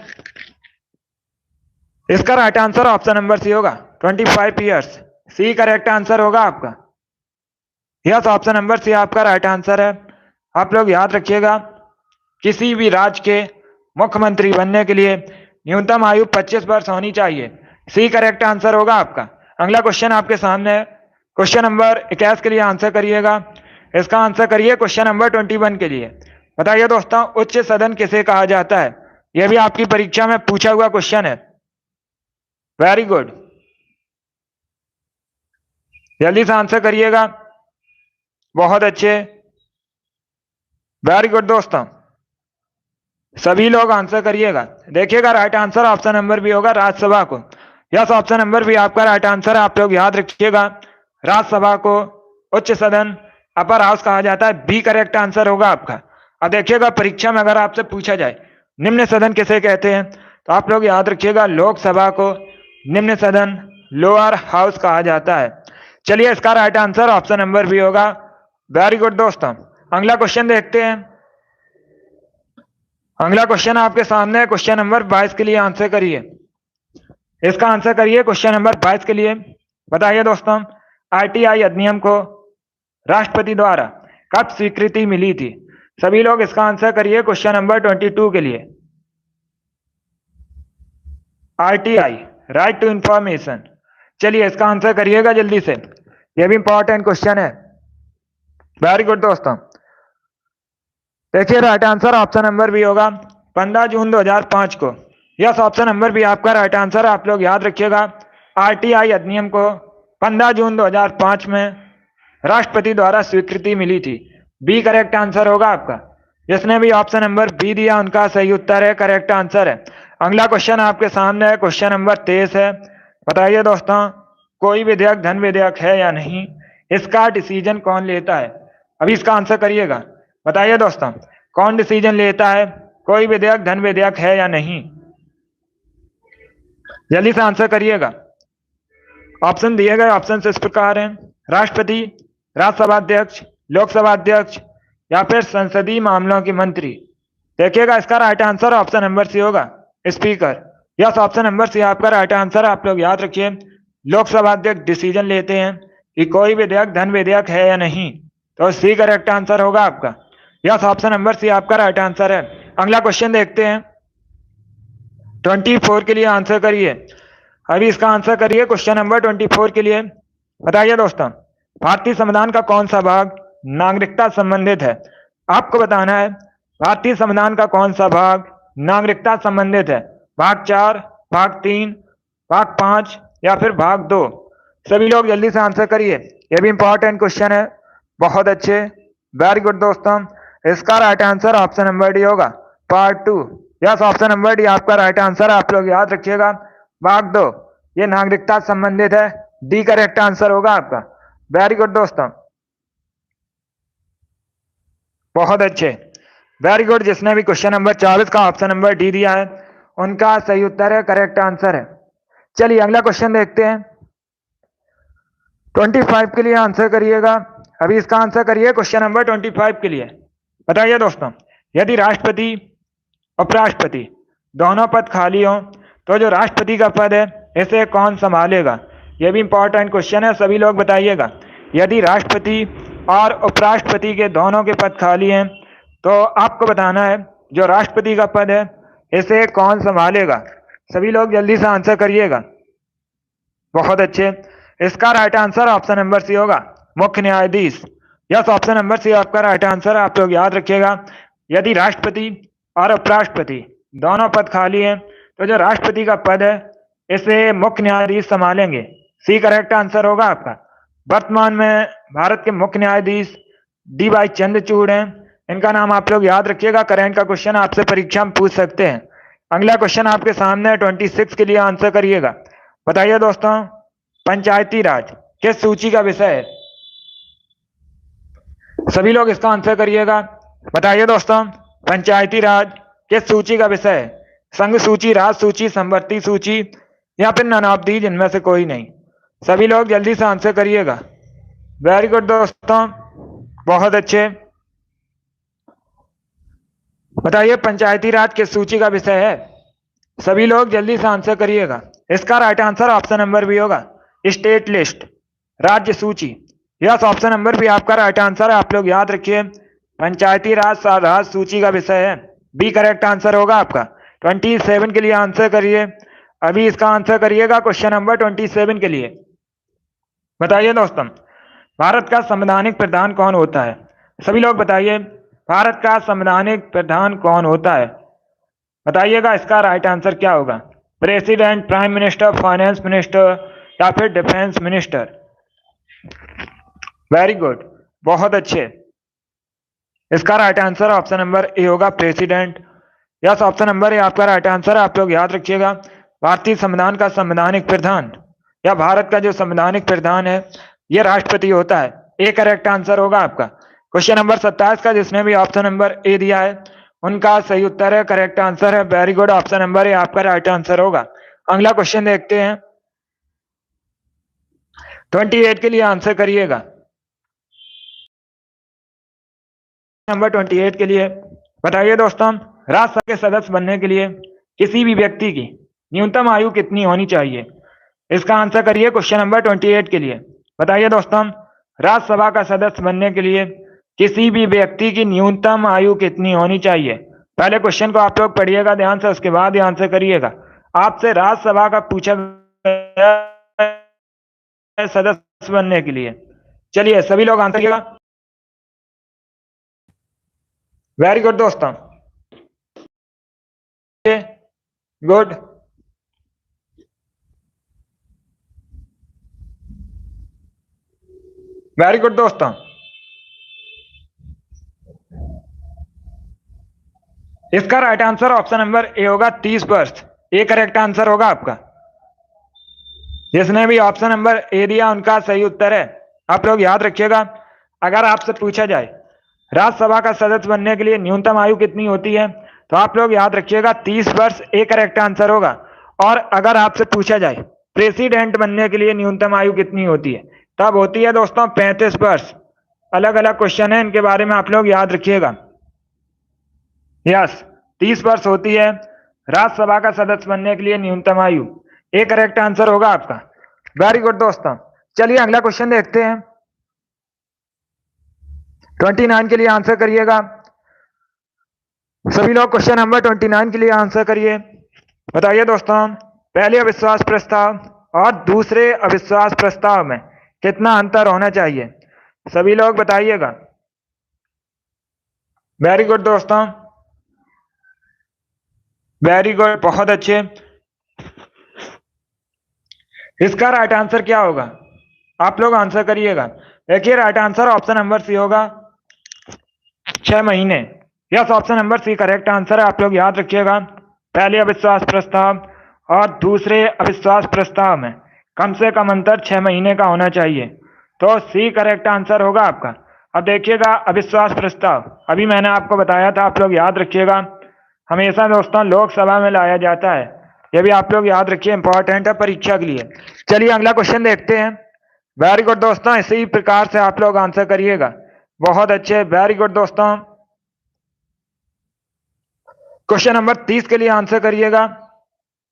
Speaker 1: इसका right answer option number C होगा, 25 ईयर्स। सी करेक्ट आंसर होगा आपका। यस, ऑप्शन नंबर सी आपका राइट आंसर है। आप लोग याद रखिएगा, किसी भी राज्य के मुख्यमंत्री बनने के लिए न्यूनतम आयु 25 वर्ष होनी चाहिए। सी करेक्ट आंसर होगा आपका। अगला क्वेश्चन आपके सामने है, क्वेश्चन नंबर 21 के लिए आंसर करिएगा। इसका आंसर करिए क्वेश्चन नंबर 21 के लिए। बताइए दोस्तों, उच्च सदन किसे कहा जाता है? यह भी आपकी परीक्षा में पूछा हुआ क्वेश्चन है। वेरी गुड, जल्दी से आंसर करिएगा। बहुत अच्छे, वेरी गुड दोस्तों, सभी लोग आंसर करिएगा। देखिएगा, right answer option number B होगा, राज्यसभा को। यस, ऑप्शन नंबर बी आपका राइट आंसर है। आप लोग याद रखिएगा, राज्यसभा को उच्च सदन, अपर हाउस कहा जाता है। बी करेक्ट आंसर होगा आपका। अब देखिएगा, परीक्षा में अगर आपसे पूछा जाए निम्न सदन किसे कहते हैं, तो आप लोग याद रखिएगा, लोकसभा को निम्न सदन, लोअर हाउस कहा जाता है। चलिए, इसका right answer option number B होगा। वेरी गुड दोस्तों, अगला क्वेश्चन देखते हैं। अगला क्वेश्चन आपके सामने है, क्वेश्चन नंबर 22 के लिए आंसर करिए। इसका आंसर करिए क्वेश्चन नंबर 22 के लिए। बताइए दोस्तों, आरटीआई अधिनियम को राष्ट्रपति द्वारा कब स्वीकृति मिली थी? सभी लोग इसका आंसर करिए क्वेश्चन नंबर 22 के लिए। RTI, right to information. चलिए, इसका आंसर करिएगा जल्दी से, यह भी इंपॉर्टेंट क्वेश्चन है। वेरी गुड दोस्तों, देखिए, right answer option number B होगा, 15 जून 2005 को। यस, ऑप्शन नंबर बी आपका राइट आंसर है। आप लोग याद रखिएगा, आरटीआई अधिनियम को 15 जून 2005 में राष्ट्रपति द्वारा स्वीकृति मिली थी। बी करेक्ट आंसर होगा आपका। जिसने भी ऑप्शन नंबर बी दिया उनका सही उत्तर है, करेक्ट आंसर है। अगला क्वेश्चन आपके सामने है, क्वेश्चन नंबर 23 है। बताइए दोस्तों, कोई विधेयक धन विधेयक है या नहीं, इसका डिसीजन कौन लेता है? अभी इसका आंसर करिएगा। बताइए दोस्तों, कौन डिसीजन लेता है, कोई विधेयक धन विधेयक है या नहीं? जल्दी से आंसर करिएगा। ऑप्शन दिए गए ऑप्शन इस प्रकार हैं, राष्ट्रपति, राज्यसभा अध्यक्ष, लोकसभा अध्यक्ष या फिर संसदीय मामलों के मंत्री। देखिएगा, इसका right answer option number C होगा, speaker. Yes, option number C आपका राइट आंसर है। आप लोग याद रखिए, लोकसभा अध्यक्ष डिसीजन लेते हैं कि कोई विधेयक धन विधेयक है या नहीं, तो सी करेक्ट आंसर होगा आपका। यस, ऑप्शन नंबर सी आपका राइट आंसर है। अगला क्वेश्चन देखते हैं, 24 के लिए आंसर करिए। अभी इसका आंसर करिए क्वेश्चन नंबर 24 के लिए। बताइए दोस्तों, भारतीय संविधान का कौन सा भाग नागरिकता संबंधित है? आपको बताना है, भारतीय संविधान का कौन सा भाग नागरिकता संबंधित है? भाग 4, भाग 3, भाग 5 या फिर भाग 2? सभी लोग जल्दी से आंसर करिए, यह भी इंपॉर्टेंट क्वेश्चन है। बहुत अच्छे, वेरी गुड दोस्तों, इसका right answer option number D होगा, part 2। Yes, option number D आपका राइट आंसर है। आप लोग याद रखिएगा, भाग 2 ये नागरिकता संबंधित है। डी करेक्ट आंसर होगा आपका। वेरी गुड दोस्तों, बहुत अच्छे, वेरी गुड। जिसने भी क्वेश्चन नंबर 24 का ऑप्शन नंबर डी दिया है उनका सही उत्तर है, करेक्ट आंसर है। चलिए, अगला क्वेश्चन देखते हैं, 25 के लिए आंसर करिएगा। अभी इसका आंसर करिए क्वेश्चन नंबर 25 के लिए। बताइए दोस्तों, यदि राष्ट्रपति उपराष्ट्रपति दोनों पद खाली हो तो जो राष्ट्रपति का पद है इसे कौन संभालेगा? यह भी इंपॉर्टेंट क्वेश्चन है, सभी लोग बताइएगा। यदि राष्ट्रपति और उपराष्ट्रपति के दोनों के पद खाली हैं तो आपको बताना है जो राष्ट्रपति का पद है इसे कौन संभालेगा? सभी लोग जल्दी से आंसर करिएगा। बहुत अच्छे, इसका right answer option number C होगा, मुख्य न्यायाधीश। यस, ऑप्शन नंबर सी आपका राइट आंसर है। आप लोग याद रखिएगा, यदि राष्ट्रपति और उपराष्ट्रपति दोनों पद खाली हैं तो जो राष्ट्रपति का पद है इसे मुख्य न्यायाधीश संभालेंगे। सी करेक्ट आंसर होगा आपका। वर्तमान में भारत के मुख्य न्यायाधीश डी वाई चंद्रचूड़ हैं। इनका नाम आप लोग याद रखिएगा। करंट का क्वेश्चन आपसे परीक्षा में पूछ सकते हैं। अगला क्वेश्चन आपके सामने 26 के लिए आंसर करिएगा। बताइए दोस्तों, पंचायती राज किस सूची का विषय है? सभी लोग इसका आंसर करिएगा। बताइए दोस्तों, पंचायती राज किस सूची का विषय है? संघ सूची, राज सूची, समवर्ती सूची या फिर नन ऑफ दीज, इनमें से कोई नहीं। सभी लोग जल्दी से आंसर करिएगा। वेरी गुड दोस्तों, बहुत अच्छे। बताइए पंचायती राज किस सूची का विषय है? सभी लोग जल्दी से आंसर करिएगा। इसका right answer option number B होगा, स्टेट लिस्ट, राज्य सूची। यस, ऑप्शन नंबर बी आपका राइट आंसर है। आप लोग याद रखिए, पंचायती राज सूची का विषय है। बी करेक्ट आंसर होगा आपका। 27 के लिए आंसर करिए। अभी इसका आंसर करिएगा क्वेश्चन नंबर 27 के लिए। बताइए दोस्तों, भारत का संवैधानिक प्रधान कौन होता है? सभी लोग बताइए, भारत का संवैधानिक प्रधान कौन होता है? बताइएगा इसका राइट आंसर क्या होगा। President, prime minister, finance minister या फिर डिफेंस मिनिस्टर? वेरी गुड, बहुत अच्छे। इसका right answer option number A होगा, president. Yes, option number A आपका राइट आंसर है। आप लोग याद रखिएगा, भारतीय संविधान का संवैधानिक प्रधान या भारत का जो संवैधानिक प्रधान है यह राष्ट्रपति होता है। ए करेक्ट आंसर होगा आपका। क्वेश्चन नंबर 27 का जिसने भी ऑप्शन नंबर ए दिया है उनका सही उत्तर है, करेक्ट आंसर है। Very good, option number A आपका राइट आंसर होगा। अगला क्वेश्चन देखते हैं, 28 के लिए आंसर करिएगा। नंबर 28 के लिए बताइए दोस्तों, राज्यसभा के सदस्य बनने के लिए किसी भी व्यक्ति की न्यूनतम आयु कितनी होनी चाहिए? इसका आंसर करिए क्वेश्चन नंबर 28 के लिए। बताइए दोस्तों, राज्यसभा का सदस्य बनने के लिए किसी भी व्यक्ति की न्यूनतम आयु कितनी होनी चाहिए? पहले क्वेश्चन को आप लोग पढ़िएगा ध्यान से, उसके बाद ही आंसर करिएगा। आपसे राज्यसभा का पूछा गया सदस्य बनने के लिए। चलिए सभी लोग आंसर करिएगा। वेरी गुड दोस्तों, गुड। वेरी गुड दोस्तों, इसका right answer option number A होगा, 30 वर्ष। ए करेक्ट आंसर होगा आपका। जिसने भी ऑप्शन नंबर ए दिया उनका सही उत्तर है। आप लोग याद रखिएगा, अगर आपसे पूछा जाए राज्यसभा का सदस्य बनने के लिए न्यूनतम आयु कितनी होती है तो आप लोग याद रखिएगा 30 वर्ष ए करेक्ट आंसर होगा। और अगर आपसे पूछा जाए प्रेसिडेंट बनने के लिए न्यूनतम आयु कितनी होती है तब होती है दोस्तों 35 वर्ष। अलग अलग क्वेश्चन है, इनके बारे में आप लोग याद रखिएगा। यस, 30 वर्ष होती है राज्यसभा का सदस्य बनने के लिए न्यूनतम आयु। ए करेक्ट आंसर होगा आपका। वेरी गुड दोस्तों, चलिए अगला क्वेश्चन देखते हैं। 29 के लिए आंसर करिएगा। सभी लोग क्वेश्चन नंबर 29 के लिए आंसर करिए। बताइए दोस्तों, पहले अविश्वास प्रस्ताव और दूसरे अविश्वास प्रस्ताव में कितना अंतर होना चाहिए? सभी लोग बताइएगा। वेरी गुड दोस्तों, वेरी गुड, बहुत अच्छे। इसका राइट आंसर क्या होगा? आप लोग आंसर करिएगा। देखिए right answer option number C होगा, 6 महीने। Yes, option number C correct answer है। आप लोग याद रखिएगा, पहले अविश्वास प्रस्ताव और दूसरे अविश्वास प्रस्ताव में कम से कम अंतर 6 महीने का होना चाहिए। तो सी करेक्ट आंसर होगा आपका। अब देखिएगा अविश्वास प्रस्ताव, अभी मैंने आपको बताया था, आप लोग याद रखिएगा, हमेशा दोस्तों लोकसभा में लाया जाता है। ये भी आप लोग याद रखिए, इंपॉर्टेंट है परीक्षा के लिए। चलिए अगला क्वेश्चन देखते हैं। वेरी गुड दोस्तों, इसी प्रकार से आप लोग आंसर करिएगा। बहुत अच्छे, वेरी गुड दोस्तों। क्वेश्चन नंबर 30 के लिए आंसर करिएगा।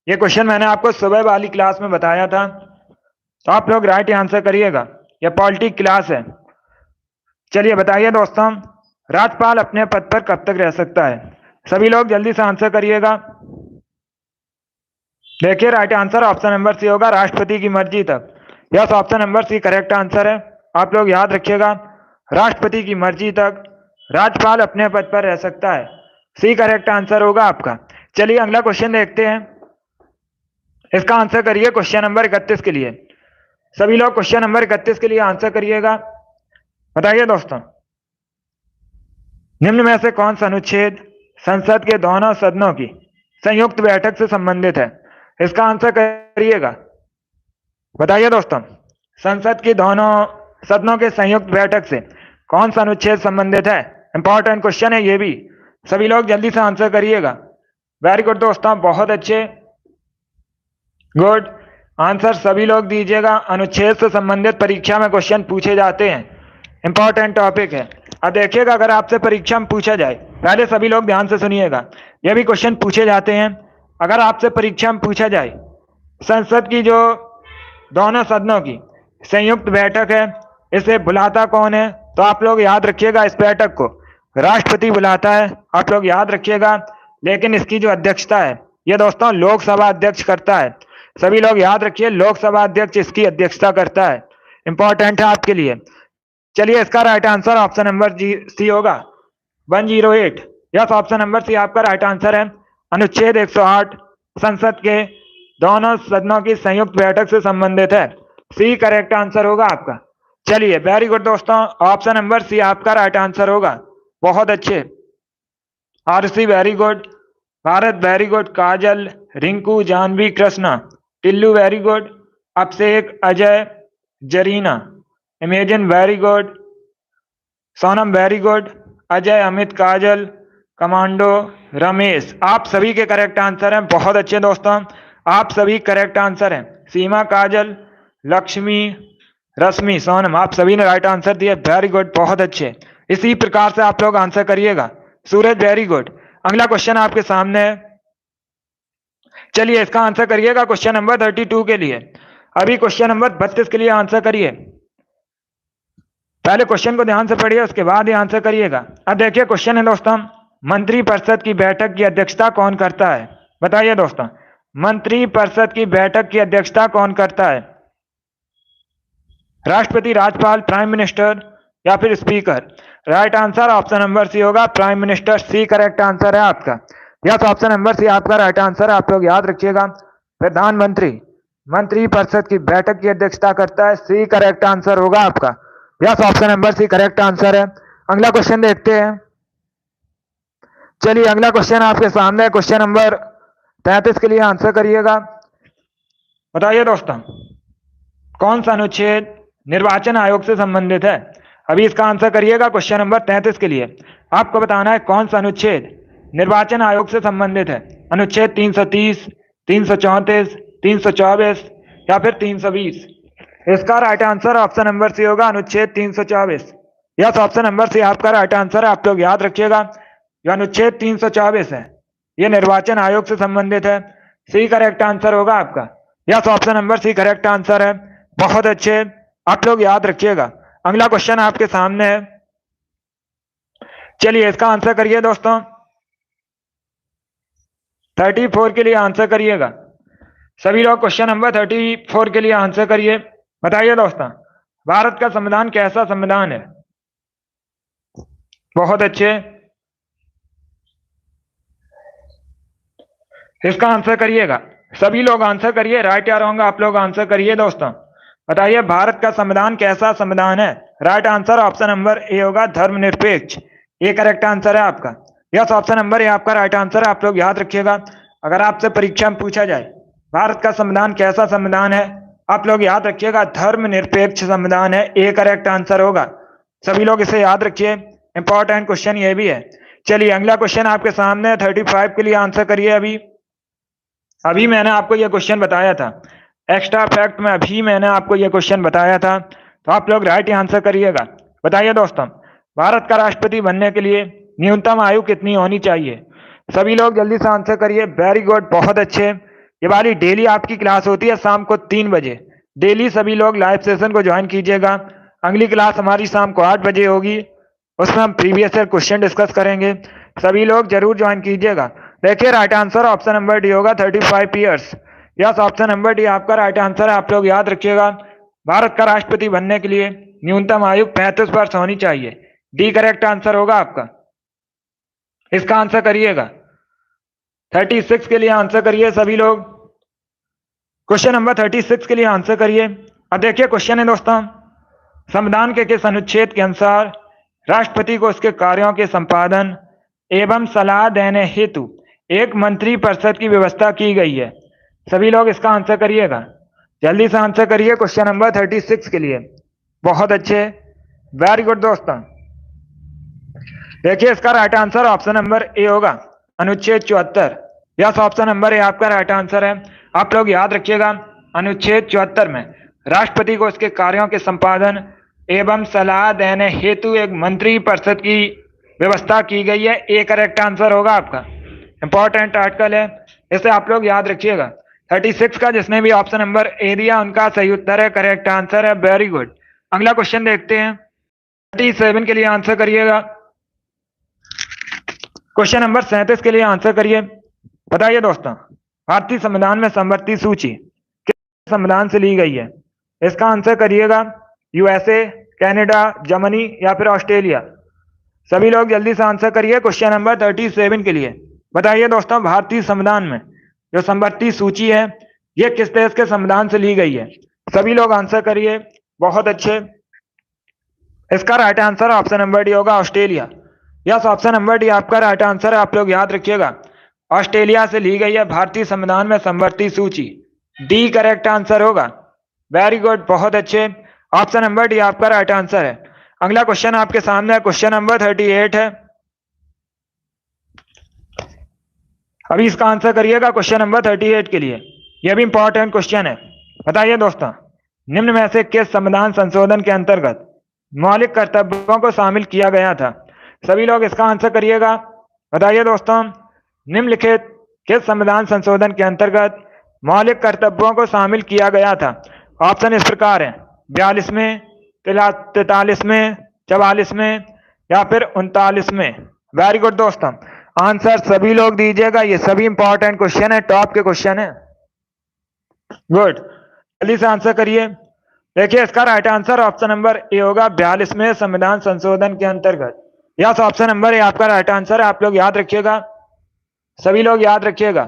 Speaker 1: ये क्वेश्चन मैंने आपको सुबह वाली क्लास में बताया था, तो आप लोग राइट आंसर करिएगा। यह पॉलिटिक क्लास है। चलिए बताइए दोस्तों, राज्यपाल अपने पद पर कब तक रह सकता है? सभी लोग जल्दी से आंसर करिएगा। देखिए right answer option number C होगा, राष्ट्रपति की मर्जी तक। Yes, option number C correct answer है। आप लोग याद रखिएगा, राष्ट्रपति की मर्जी तक राज्यपाल अपने पद पर रह सकता है। सी करेक्ट आंसर होगा आपका। चलिए अगला क्वेश्चन देखते हैं। इसका आंसर करिए क्वेश्चन नंबर 31 के लिए। सभी लोग क्वेश्चन नंबर 31 के लिए आंसर करिएगा। बताइए दोस्तों, निम्न में से कौन सा अनुच्छेद संसद के दोनों सदनों की संयुक्त बैठक से संबंधित है? इसका आंसर करिएगा। बताइए दोस्तों, संसद की दोनों सदनों के संयुक्त बैठक से कौन सा अनुच्छेद संबंधित है? इंपॉर्टेंट क्वेश्चन है ये भी। सभी लोग जल्दी से आंसर करिएगा। वेरी गुड दोस्तों, बहुत अच्छे, गुड आंसर सभी लोग दीजिएगा। अनुच्छेद से संबंधित परीक्षा में क्वेश्चन पूछे जाते हैं, इंपॉर्टेंट टॉपिक है। अब देखिएगा, अगर आपसे परीक्षा में पूछा जाए, पहले सभी लोग ध्यान से सुनिएगा, यह भी क्वेश्चन पूछे जाते हैं। अगर आपसे परीक्षा में पूछा जाए संसद की जो दोनों सदनों की संयुक्त बैठक है, इसे बुलाता कौन है? तो आप लोग याद रखिएगा, इस बैठक को राष्ट्रपति बुलाता है, आप लोग याद रखिएगा। लेकिन इसकी जो अध्यक्षता है, ये दोस्तों लोकसभा अध्यक्ष करता है। सभी लोग याद रखिए, लोकसभा अध्यक्ष इसकी अध्यक्षता करता है। इंपॉर्टेंट है आपके लिए। चलिए, इसका right answer option number C होगा, 108। यस, ऑप्शन नंबर सी आपका राइट आंसर है। अनुच्छेद 108 संसद के दोनों सदनों की संयुक्त बैठक से संबंधित है। सी करेक्ट आंसर होगा आपका। चलिए, वेरी गुड दोस्तों, ऑप्शन नंबर सी आपका राइट आंसर होगा। बहुत अच्छे, RC very good, Bharat very good, Kajal, Rinku, Janvi, Krishna, Tillu very good, Abhishek, Ajay, Zarina, imagine very good, Sonam very good, Ajay, Amit, Kajal, commando, Ramesh, आप सभी के करेक्ट आंसर हैं। बहुत अच्छे दोस्तों, आप सभी करेक्ट आंसर हैं। सीमा, काजल, लक्ष्मी, रश्मि, सोनम, आप सभी ने राइट आंसर दिया। वेरी गुड, बहुत अच्छे। इसी प्रकार से आप लोग आंसर करिएगा। सूरज वेरी गुड। अगला क्वेश्चन आपके सामने है। चलिए, इसका आंसर करिएगा क्वेश्चन नंबर 32 के लिए। अभी क्वेश्चन नंबर 32 के लिए आंसर करिए। पहले क्वेश्चन को ध्यान से पढ़िए, उसके बाद ही आंसर करिएगा। अब देखिए क्वेश्चन है दोस्तों, मंत्रिपरिषद की बैठक की अध्यक्षता कौन करता है? बताइए दोस्तों, मंत्रिपरिषद की बैठक की अध्यक्षता कौन करता है? राष्ट्रपति, राज्यपाल, प्राइम मिनिस्टर या फिर speaker? Right answer option number C होगा, prime minister. C correct answer है आपका। यस, ऑप्शन नंबर सी आपका राइट आंसर है। आप लोग याद रखिएगा, प्रधानमंत्री मंत्रिपरिषद की बैठक की अध्यक्षता करता है। सी करेक्ट आंसर होगा आपका। Yes, option number C correct answer है। अगला क्वेश्चन देखते हैं। चलिए, अगला क्वेश्चन आपके सामने है, क्वेश्चन नंबर 33 के लिए आंसर करिएगा। बताइए दोस्तों, कौन सा अनुच्छेद निर्वाचन आयोग से संबंधित है? अभी इसका आंसर करिएगा क्वेश्चन नंबर 33 के लिए। आपको बताना है कौन सा अनुच्छेद निर्वाचन आयोग से संबंधित है। अनुच्छेद 330, 334, 324 या फिर 320? इसका right answer option number C होगा, अनुच्छेद 324। यस, ऑप्शन नंबर सी आपका राइट आंसर है। आप लोग याद रखिएगा, जो अनुच्छेद 324 है, यह निर्वाचन आयोग से संबंधित है। सी करेक्ट आंसर होगा आपका। Yes, option number C correct answer है। बहुत अच्छे, आप लोग याद रखिएगा। अगला क्वेश्चन आपके सामने है। चलिए, इसका आंसर करिए दोस्तों। 34 के लिए आंसर करिएगा। सभी लोग क्वेश्चन नंबर 34 के लिए आंसर करिए। बताइए दोस्तों, भारत का संविधान कैसा संविधान है? बहुत अच्छे, इसका आंसर करिएगा। सभी लोग आंसर करिए, राइट या रॉन्ग आप लोग आंसर करिए दोस्तों। बताइए, भारत का संविधान कैसा संविधान है? Right answer option number A होगा, धर्मनिरपेक्ष। ये करेक्ट आंसर है आपका। यस, ऑप्शन नंबर ए आपका राइट आंसर है। आप लोग याद रखिएगा, अगर आपसे परीक्षा में पूछा जाए भारत का संविधान कैसा संविधान है, आप लोग याद रखिएगा, धर्मनिरपेक्ष संविधान है। ए करेक्ट आंसर होगा। सभी लोग इसे याद रखिए, इंपॉर्टेंट क्वेश्चन ये भी है। चलिए, अगला क्वेश्चन आपके सामने 35 के लिए आंसर करिए। अभी मैंने आपको यह क्वेश्चन बताया था, एक्स्ट्रा फैक्ट में अभी मैंने आपको यह क्वेश्चन बताया था, तो आप लोग राइट आंसर करिएगा। बताइए दोस्तों, भारत का राष्ट्रपति बनने के लिए न्यूनतम आयु कितनी होनी चाहिए? सभी लोग जल्दी से आंसर करिए। वेरी गुड, बहुत अच्छे। ये वाली डेली आपकी क्लास होती है शाम को 3 बजे। डेली सभी लोग लाइव सेशन को ज्वाइन कीजिएगा। अगली क्लास हमारी शाम को 8 बजे होगी, उसमें हम प्रीवियस ईयर क्वेश्चन डिस्कस करेंगे। सभी लोग जरूर ज्वाइन कीजिएगा। देखिए, right answer option number D होगा, 35 years. Yes, option number D आपका राइट आंसर है। आप लोग याद रखिएगा, भारत का राष्ट्रपति बनने के लिए न्यूनतम आयु 35 वर्ष होनी चाहिए। डी करेक्ट आंसर होगा आपका। इसका आंसर करिएगा। 36 के लिए आंसर करिए सभी लोग। क्वेश्चन नंबर 36 के लिए आंसर करिए। अब देखिए क्वेश्चन है दोस्तों, संविधान के किस अनुच्छेद के अनुसार राष्ट्रपति को उसके कार्यों के संपादन एवं सलाह देने हेतु एक मंत्री परिषद की व्यवस्था की गई है? सभी लोग इसका आंसर करिएगा, जल्दी से आंसर करिए क्वेश्चन नंबर 36 के लिए। बहुत अच्छे, वेरी गुड दोस्तों। देखिए इसका right answer option number A होगा, अनुच्छेद 74। यस, ऑप्शन नंबर ए आपका राइट आंसर है। आप लोग याद रखिएगा, अनुच्छेद 74 में राष्ट्रपति को उसके कार्यों के संपादन एवं सलाह देने हेतु एक मंत्री परिषद की व्यवस्था की गई है। ए करेक्ट आंसर होगा आपका, इंपॉर्टेंट आर्टिकल है, इसे आप लोग याद रखिएगा। 36 का जिसने भी ऑप्शन नंबर ए दिया उनका सही उत्तर है, करेक्ट आंसर है, वेरी गुड। अगला क्वेश्चन देखते हैं, 37 के लिए आंसर करिएगा। क्वेश्चन नंबर 37 के लिए आंसर करिए। बताइए दोस्तों, भारतीय संविधान में समवर्ती सूची किस संविधान से ली गई है? इसका आंसर करिएगा, यूएसए, कनाडा, जर्मनी या फिर ऑस्ट्रेलिया। सभी लोग जल्दी से आंसर करिए क्वेश्चन नंबर 37 के लिए। बताइए दोस्तों, भारतीय संविधान में जो समवर्ती सूची है ये किस देश के संविधान से ली गई है? सभी लोग आंसर करिए, बहुत अच्छे। इसका right answer option number D होगा, Australia. Yes, option number D आपका राइट आंसर है, आप लोग याद रखिएगा, ऑस्ट्रेलिया से ली गई है भारतीय संविधान में समवर्ती सूची। डी करेक्ट आंसर होगा, वेरी गुड, बहुत अच्छे। ऑप्शन नंबर डी आपका राइट आंसर है। अगला क्वेश्चन आपके सामने है, क्वेश्चन नंबर 38 है। अभी इसका आंसर करिएगा क्वेश्चन नंबर 38 के लिए, यह भी इंपॉर्टेंट क्वेश्चन है। बताइए दोस्तों, निम्न में से किस संविधान संशोधन के अंतर्गत मौलिक कर्तव्यों को शामिल किया गया था? सभी लोग इसका आंसर करिएगा। बताइए दोस्तों, निम्नलिखित किस संविधान संशोधन के अंतर्गत मौलिक कर्तव्यों को शामिल किया गया था? ऑप्शन इस प्रकार है, 42वें, 43वें, 44वें या फिर 39वें। वेरी गुड दोस्तों, आंसर सभी लोग दीजिएगा, ये सभी इंपॉर्टेंट क्वेश्चन है, टॉप के क्वेश्चन है। गुड, जल्दी से आंसर करिए। देखिए इसका right answer option number A होगा, 42वें संविधान संशोधन के अंतर्गत। यस, ऑप्शन नंबर ए आपका राइट आंसर है, आप लोग याद रखिएगा, सभी लोग याद रखिएगा,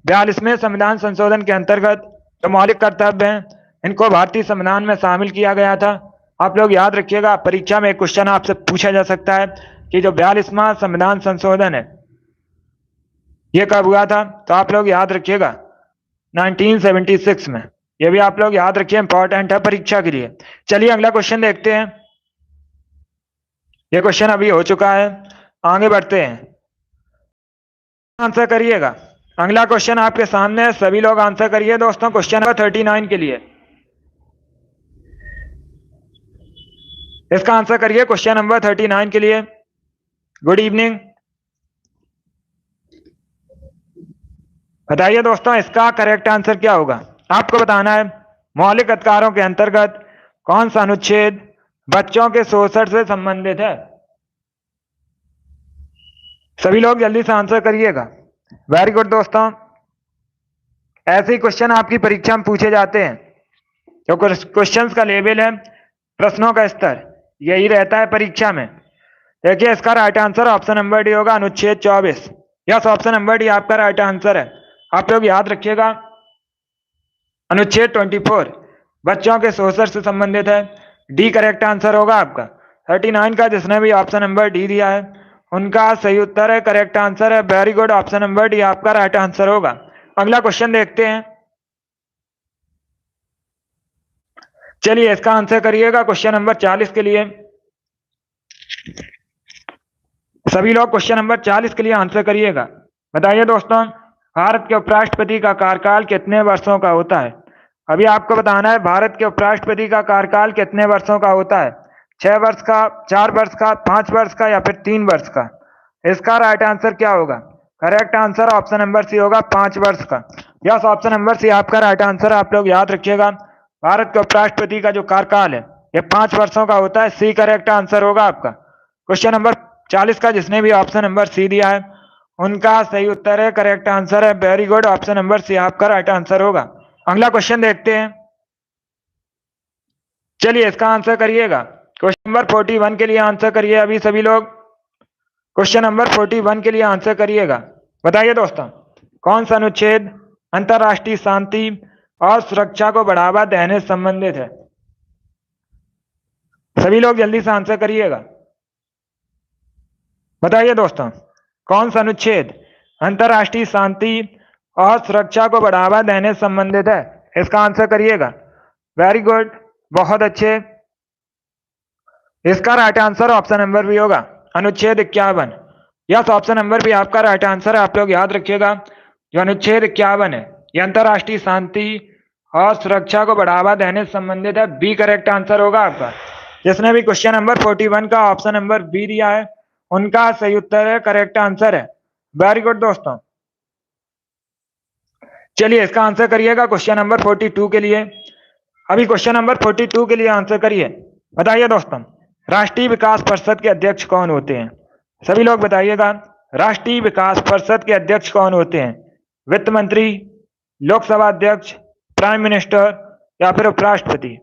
Speaker 1: 42वें संविधान संशोधन के अंतर्गत जो मौलिक कर्तव्य हैं इनको भारतीय संविधान में शामिल किया गया था। आप लोग याद रखिएगा, परीक्षा में एक क्वेश्चन आपसे पूछा जा सकता है कि जो 42वां संविधान संशोधन है ये कब हुआ था? तो आप लोग याद रखिएगा 1976 में। ये भी आप लोग याद रखिए, इंपॉर्टेंट है परीक्षा के लिए। चलिए अगला क्वेश्चन देखते हैं, ये क्वेश्चन अभी हो चुका है, आगे बढ़ते हैं, आंसर करिएगा। अगला क्वेश्चन आपके सामने है, सभी लोग आंसर करिए दोस्तों, क्वेश्चन नंबर 39 के लिए। इसका आंसर करिए क्वेश्चन नंबर 39 के लिए। Good evening. बताइए दोस्तों, इसका करेक्ट आंसर क्या होगा? आपको बताना है, मौलिक अधिकारों के अंतर्गत कौन सा अनुच्छेद बच्चों के शोषण से संबंधित है? सभी लोग जल्दी से आंसर करिएगा। वेरी गुड दोस्तों, ऐसे ही क्वेश्चन आपकी परीक्षा में पूछे जाते हैं, जो क्वेश्चंस का लेवल है, प्रश्नों का स्तर यही रहता है परीक्षा में। देखिए इसका right answer option number D होगा, अनुच्छेद 24। यस, ऑप्शन नंबर डी आपका राइट आंसर है, आप लोग याद रखिएगा, अनुच्छेद 24 बच्चों के शोषण से संबंधित है। डी करेक्ट आंसर होगा आपका। 39 का जिसने भी ऑप्शन नंबर डी दिया है उनका सही उत्तर है, करेक्ट आंसर है, very good, option number D आपका राइट आंसर होगा। अगला क्वेश्चन देखते हैं, चलिए इसका आंसर करिएगा क्वेश्चन नंबर 40 के लिए। सभी लोग क्वेश्चन नंबर 40 के लिए आंसर करिएगा। बताइए दोस्तों, भारत के उपराष्ट्रपति का कार्यकाल कितने वर्षों का होता है? अभी आपको बताना है, भारत के उपराष्ट्रपति का कार्यकाल कितने वर्षों का होता है? 6 वर्ष का, 4 वर्ष का, 5 वर्ष का या फिर 3 वर्ष का? इसका राइट आंसर क्या होगा? Correct answer option number C होगा, 5 वर्ष का। यस, ऑप्शन नंबर सी आपका राइट आंसर, आप लोग याद रखिएगा, भारत के उपराष्ट्रपति का जो कार्यकाल है ये 5 वर्षों का होता है। सी करेक्ट आंसर होगा आपका। क्वेश्चन नंबर 40 का जिसने भी ऑप्शन नंबर सी दिया है उनका सही उत्तर है, करेक्ट आंसर है, very good, option number C आपका राइट आंसर होगा। अगला क्वेश्चन देखते हैं, चलिए इसका आंसर करिएगा। क्वेश्चन नंबर 41 के लिए आंसर करिए अभी सभी लोग, क्वेश्चन नंबर 41 के लिए आंसर करिएगा। बताइए दोस्तों, कौन सा अनुच्छेद अंतरराष्ट्रीय शांति और सुरक्षा को बढ़ावा देने से संबंधित है? सभी लोग जल्दी से आंसर करिएगा। बताइए दोस्तों, कौन सा अनुच्छेद अंतर्राष्ट्रीय शांति और सुरक्षा को बढ़ावा देने से संबंधित है? इसका आंसर करिएगा। वेरी गुड, बहुत अच्छे। इसका right answer option number B होगा, अनुच्छेद 51। यस, ऑप्शन नंबर बी आपका राइट आंसर है। आप लोग याद रखिएगा, जो अनुच्छेद 51 है ये अंतर्राष्ट्रीय शांति और सुरक्षा को बढ़ावा देने से संबंधित है। बी करेक्ट आंसर होगा आपका। जिसने भी क्वेश्चन नंबर 41 का ऑप्शन नंबर बी दिया है उनका सही उत्तर है, करेक्ट आंसर है। वेरी गुड दोस्तों। चलिए इसका आंसर करिएगा क्वेश्चन नंबर 42 के लिए। अभी क्वेश्चन नंबर 42 के लिए आंसर करिए। बताइए दोस्तों, राष्ट्रीय विकास परिषद के अध्यक्ष कौन होते हैं? सभी लोग बताइएगा, राष्ट्रीय विकास परिषद के अध्यक्ष कौन होते हैं? वित्त मंत्री, लोकसभा अध्यक्ष, प्राइम मिनिस्टर या फिर उपराष्ट्रपति?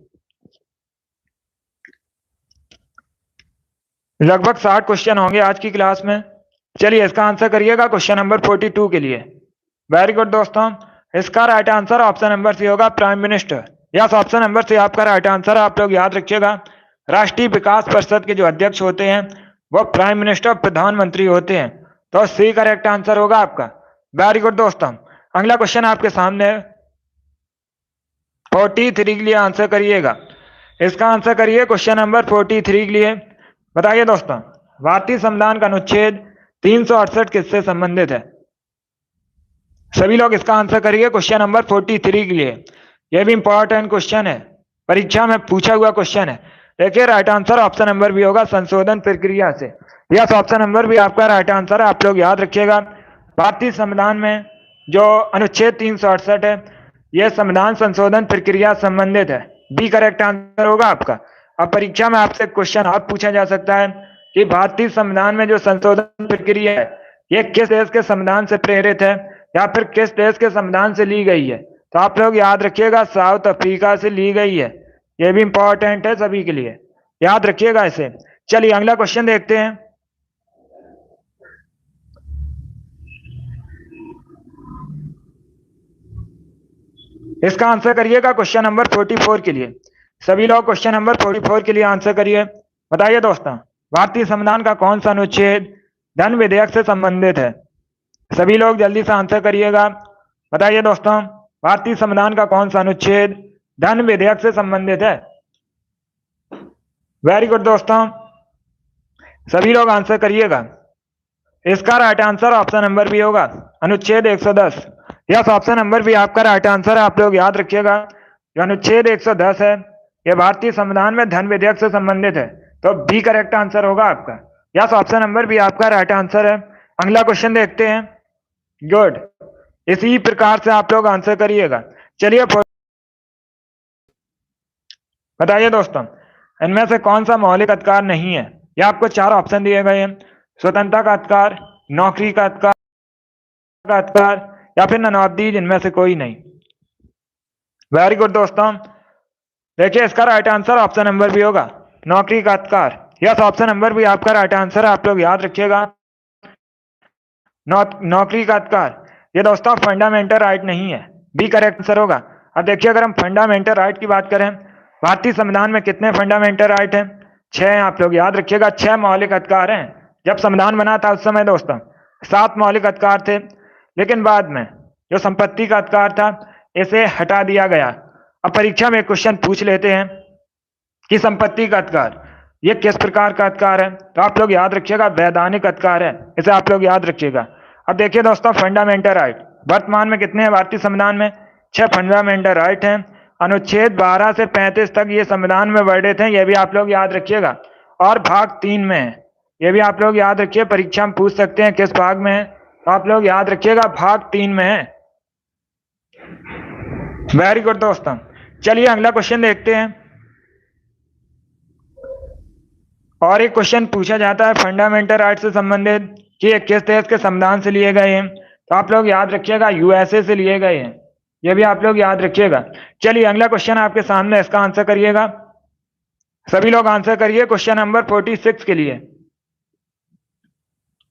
Speaker 1: लगभग 60 क्वेश्चन होंगे आज की क्लास में। चलिए इसका आंसर करिएगा क्वेश्चन नंबर 42 के लिए। वेरी गुड दोस्तों, इसका right answer option number C होगा, prime minister. Yes, option number C आपका राइट आंसर है। आप लोग याद रखिएगा, राष्ट्रीय विकास परिषद के जो अध्यक्ष होते हैं वो प्राइम मिनिस्टर, प्रधानमंत्री होते हैं। तो सी करेक्ट आंसर होगा आपका। वेरी गुड दोस्तों। अगला क्वेश्चन आपके सामने 43 के लिए आंसर करिएगा। इसका आंसर करिए क्वेश्चन नंबर 43 के लिए। बताइए दोस्तों, भारतीय संविधान का अनुच्छेद 368 किससे संबंधित है? सभी लोग इसका आंसर करिए क्वेश्चन नंबर 43 के लिए। यह भी इंपॉर्टेंट क्वेश्चन है, परीक्षा में पूछा हुआ क्वेश्चन है। देखिए राइट आंसर ऑप्शन नंबर भी होगा, संशोधन प्रक्रिया से। यस, ऑप्शन नंबर भी आपका राइट आंसर है। आप लोग याद रखिएगा, भारतीय संविधान में जो अनुच्छेद 368 है यह संविधान संशोधन प्रक्रिया संबंधित है। बी करेक्ट आंसर होगा आपका। अब परीक्षा में आपसे क्वेश्चन और पूछा जा सकता है कि भारतीय संविधान में जो संशोधन प्रक्रिया है यह किस देश के संविधान से प्रेरित है या फिर किस देश के संविधान से ली गई है? तो आप लोग याद रखिएगा, साउथ अफ्रीका से ली गई है। यह भी इंपॉर्टेंट है सभी के लिए, याद रखिएगा इसे। चलिए अगला क्वेश्चन देखते हैं। इसका आंसर करिएगा क्वेश्चन नंबर 44 के लिए। सभी लोग क्वेश्चन नंबर 44 के लिए आंसर करिए। बताइए दोस्तों, भारतीय संविधान का कौन सा अनुच्छेद धन विधेयक से संबंधित है? सभी लोग जल्दी से आंसर करिएगा। बताइए दोस्तों, भारतीय संविधान का कौन सा अनुच्छेद धन विधेयक से संबंधित है? वेरी गुड दोस्तों, सभी लोग आंसर करिएगा। इसका राइट आंसर ऑप्शन नंबर भी होगा, अनुच्छेद 110। यस, ऑप्शन नंबर भी आपका राइट आंसर है। आप लोग याद रखिएगा, जो अनुच्छेद 110 है यह भारतीय संविधान में धन विधेयक से संबंधित है। तो बी करेक्ट आंसर होगा आपका। यस, ऑप्शन नंबर भी आपका राइट आंसर है। अगला क्वेश्चन देखते हैं। गुड, इसी प्रकार से आप लोग आंसर करिएगा। चलिए बताइए दोस्तों, इनमें से कौन सा मौलिक अधिकार नहीं है? यह आपको 4 ऑप्शन दिए गए हैं, स्वतंत्रता का अधिकार, नौकरी का अधिकार या फिर ननाब्दीज, इनमें से कोई नहीं। वेरी गुड दोस्तों, देखिए इसका राइट आंसर ऑप्शन नंबर भी होगा, नौकरी का अधिकार। यस, ऑप्शन नंबर भी आपका राइट आंसर है। आप लोग याद रखिएगा, नौकरी का अधिकार ये दोस्तों फंडामेंटल राइट नहीं है। बी करेक्ट आंसर होगा। अब देखिए, अगर हम फंडामेंटल राइट की बात करें, भारतीय संविधान में कितने फंडामेंटल राइट हैं? 6। आप लोग याद रखिएगा, 6 मौलिक अधिकार हैं। जब संविधान बना था उस समय दोस्तों 7 मौलिक अधिकार थे, लेकिन बाद में जो संपत्ति का अधिकार था इसे हटा दिया गया। अब परीक्षा में क्वेश्चन पूछ लेते हैं कि संपत्ति का अधिकार ये किस प्रकार का अधिकार है? तो आप लोग याद रखिएगा, वैधानिक अधिकार है, इसे आप लोग याद रखिएगा। अब देखिए दोस्तों, फंडामेंटल राइट वर्तमान में कितने हैं भारतीय संविधान में? 6 फंडामेंटल राइट हैं। अनुच्छेद 12 से 35 तक ये संविधान में वर्णित हैं, ये भी आप लोग याद रखिएगा। और भाग 3 में है, ये भी आप लोग याद रखिए। परीक्षा में पूछ सकते हैं किस भाग में है, तो आप लोग याद रखिएगा भाग 3 में है। वेरी गुड दोस्तों, चलिए अगला क्वेश्चन देखते हैं। और एक क्वेश्चन पूछा जाता है फंडामेंटल राइट से संबंधित कि ये किस देश के संविधान से लिए गए हैं? तो आप लोग याद रखिएगा, यूएसए से लिए गए हैं। ये भी आप लोग याद रखिएगा। चलिए अगला क्वेश्चन आपके सामने, इसका आंसर करिएगा। सभी लोग आंसर करिए क्वेश्चन नंबर 46 के लिए।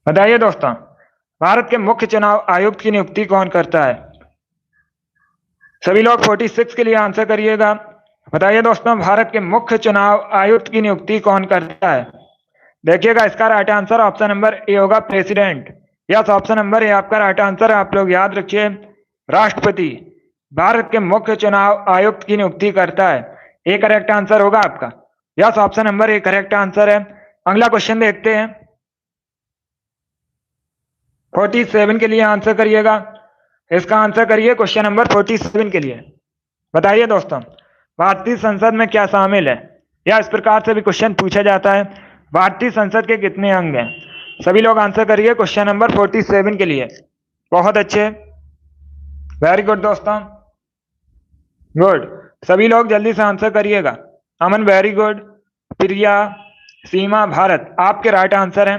Speaker 1: बताइए दोस्तों, भारत के मुख्य चुनाव आयुक्त की नियुक्ति कौन करता है? सभी लोग 46 के लिए आंसर करिएगा। बताइए दोस्तों, भारत के मुख्य चुनाव आयुक्त की नियुक्ति कौन करता है? देखिएगा, इसका right answer option number A होगा, president. Yes, option number A आपका राइट आंसर है। आप लोग याद रखिए, राष्ट्रपति भारत के मुख्य चुनाव आयुक्त की नियुक्ति करता है। ए करेक्ट आंसर होगा आपका। Yes, option number A correct answer है। अगला क्वेश्चन देखते हैं। 47 के लिए आंसर करिएगा। इसका आंसर करिए क्वेश्चन नंबर 47 के लिए। बताइए दोस्तों, भारतीय संसद में क्या शामिल है? या इस प्रकार से भी क्वेश्चन पूछा जाता है, भारतीय संसद के कितने अंग हैं? सभी लोग आंसर करिए क्वेश्चन नंबर 47 के लिए। बहुत अच्छे, वेरी गुड दोस्तों, गुड। सभी लोग जल्दी से आंसर करिएगा। अमन वेरी गुड, प्रिया, सीमा, भारत आपके राइट आंसर हैं।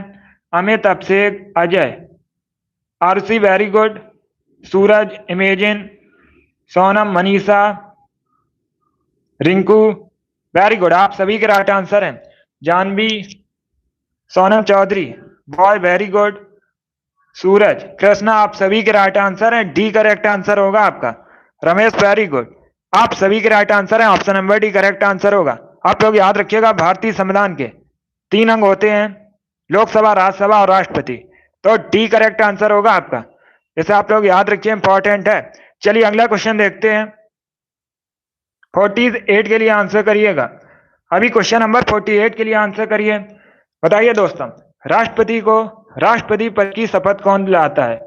Speaker 1: Amit, Abhishek, Ajay, Arushi very good, Suraj, imagine, Sonam, Manisha, Rinku very good, आप सभी के राइट आंसर हैं। Janvi, Sonam Chaudhary boy very good, Suraj, Krishna आप सभी के राइट आंसर हैं। डी करेक्ट आंसर होगा आपका। रमेश वेरी गुड, आप सभी के राइट आंसर हैं। Option number D correct answer होगा। आप लोग याद रखिएगा, भारतीय संविधान के 3 अंग होते हैं, लोकसभा, राज्यसभा और राष्ट्रपति। तो डी करेक्ट आंसर होगा आपका। इसे आप लोग याद रखिए, इंपॉर्टेंट है। चलिए अगला क्वेश्चन देखते हैं। 48 के लिए आंसर करिएगा। अभी क्वेश्चन नंबर 48 के लिए आंसर करिए। बताइए दोस्तों, राष्ट्रपति को राष्ट्रपति पद की शपथ कौन दिलाता है?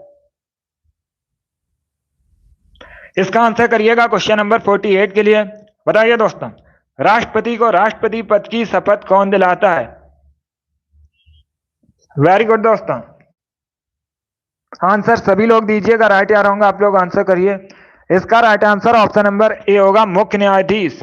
Speaker 1: इसका आंसर करिएगा क्वेश्चन नंबर 48 के लिए। बताइए दोस्तों, राष्ट्रपति को राष्ट्रपति पद की शपथ कौन दिलाता है? वेरी गुड दोस्तों, आंसर सभी लोग दीजिएगा, राइट या रॉन्ग आप लोग आंसर करिए। इसका right answer option number A होगा, मुख्य न्यायाधीश।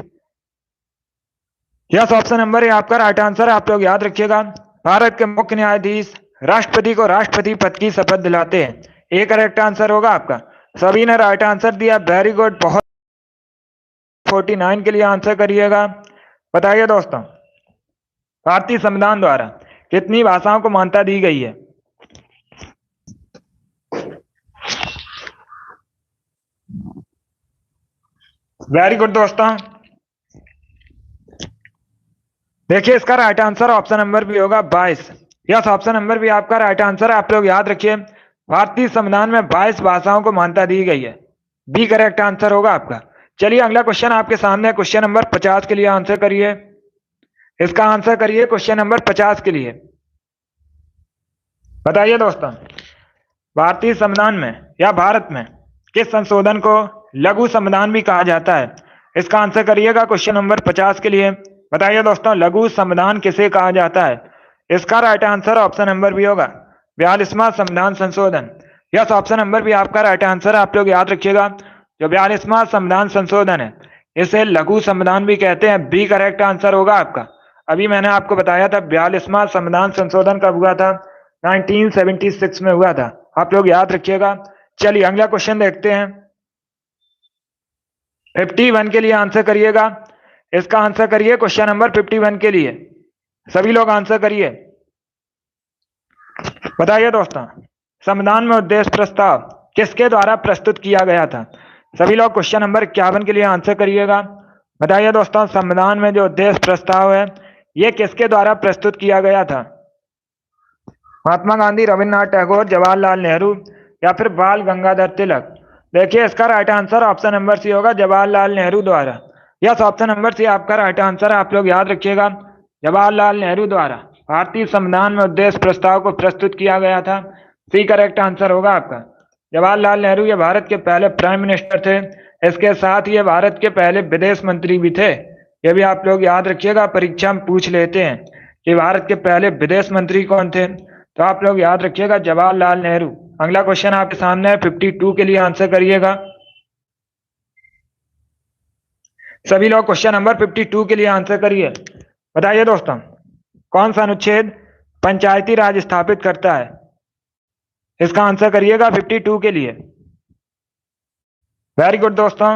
Speaker 1: यस, ऑप्शन नंबर ए आपका राइट आंसर है। आप लोग याद रखिएगा, भारत के मुख्य न्यायाधीश राष्ट्रपति को राष्ट्रपति पद की शपथ दिलाते हैं। ए करेक्ट आंसर होगा आपका। सभी ने राइट आंसर दिया, वेरी गुड, बहुत। 49 के लिए आंसर करिएगा। बताइए दोस्तों, भारतीय संविधान द्वारा कितनी भाषाओं को मान्यता दी गई है? वेरी गुड दोस्तों, देखिए इसका right answer option number B होगा, 22। यस, ऑप्शन नंबर बी आपका राइट आंसर है। आप लोग याद रखिए, भारतीय संविधान में 22 भाषाओं को मान्यता दी गई है। बी करेक्ट आंसर होगा आपका। चलिए अगला क्वेश्चन आपके सामने, क्वेश्चन नंबर 50 के लिए आंसर करिए। इसका आंसर करिए क्वेश्चन नंबर 50 के लिए। बताइए दोस्तों, भारतीय संविधान में या भारत में किस संशोधन को लघु संविधान भी कहा जाता है? इसका आंसर करिएगा क्वेश्चन नंबर 50 के लिए। बताइए दोस्तों, लघु संविधान किसे कहा जाता है? इसका right answer option number B होगा, 42वां संविधान संशोधन। यस, ऑप्शन नंबर बी आपका राइट आंसर है। आप लोग याद रखिएगा, जो 42वां संविधान संशोधन है इसे लघु संविधान भी कहते हैं। बी करेक्ट आंसर होगा आपका। अभी मैंने आपको बताया था 42वां संविधान संशोधन कब हुआ था? 1976 में हुआ था। आप लोग याद रखिएगा। चलिए अगला क्वेश्चन देखते हैं। 51 के लिए आंसर करिएगा। इसका आंसर करिए क्वेश्चन नंबर 51 के लिए। सभी लोग आंसर करिए। बताइए दोस्तों, संविधान में उद्देश्य प्रस्ताव किसके द्वारा प्रस्तुत किया गया था? सभी लोग क्वेश्चन नंबर 51 के लिए आंसर करिएगा। बताइए दोस्तों, संविधान में जो उद्देश्य प्रस्ताव है यह किसके द्वारा प्रस्तुत किया गया था? महात्मा गांधी, रविन्द्रनाथ टैगोर, जवाहरलाल नेहरू या फिर बाल गंगाधर तिलक? देखिए इसका right answer option number C होगा, जवाहरलाल नेहरू द्वारा। यस, ऑप्शन नंबर सी आपका राइट आंसर है। आप लोग याद रखिएगा, जवाहरलाल नेहरू द्वारा भारतीय संविधान में उद्देश्य प्रस्ताव को प्रस्तुत किया गया था। सी करेक्ट आंसर होगा आपका। जवाहरलाल नेहरू ये भारत के पहले प्राइम मिनिस्टर थे। इसके साथ ये भारत के पहले विदेश मंत्री भी थे। ये भी आप लोग याद रखिएगा, परीक्षा में पूछ लेते हैं कि भारत के पहले विदेश मंत्री कौन थे। तो आप लोग याद रखिएगा, जवाहरलाल नेहरू। अगला क्वेश्चन आपके सामने है, 52 के लिए आंसर करिएगा। सभी लोग क्वेश्चन नंबर 52 के लिए आंसर करिए। बताइए दोस्तों, कौन सा अनुच्छेद पंचायती राज स्थापित करता है? इसका आंसर करिएगा 52 के लिए। वेरी गुड दोस्तों,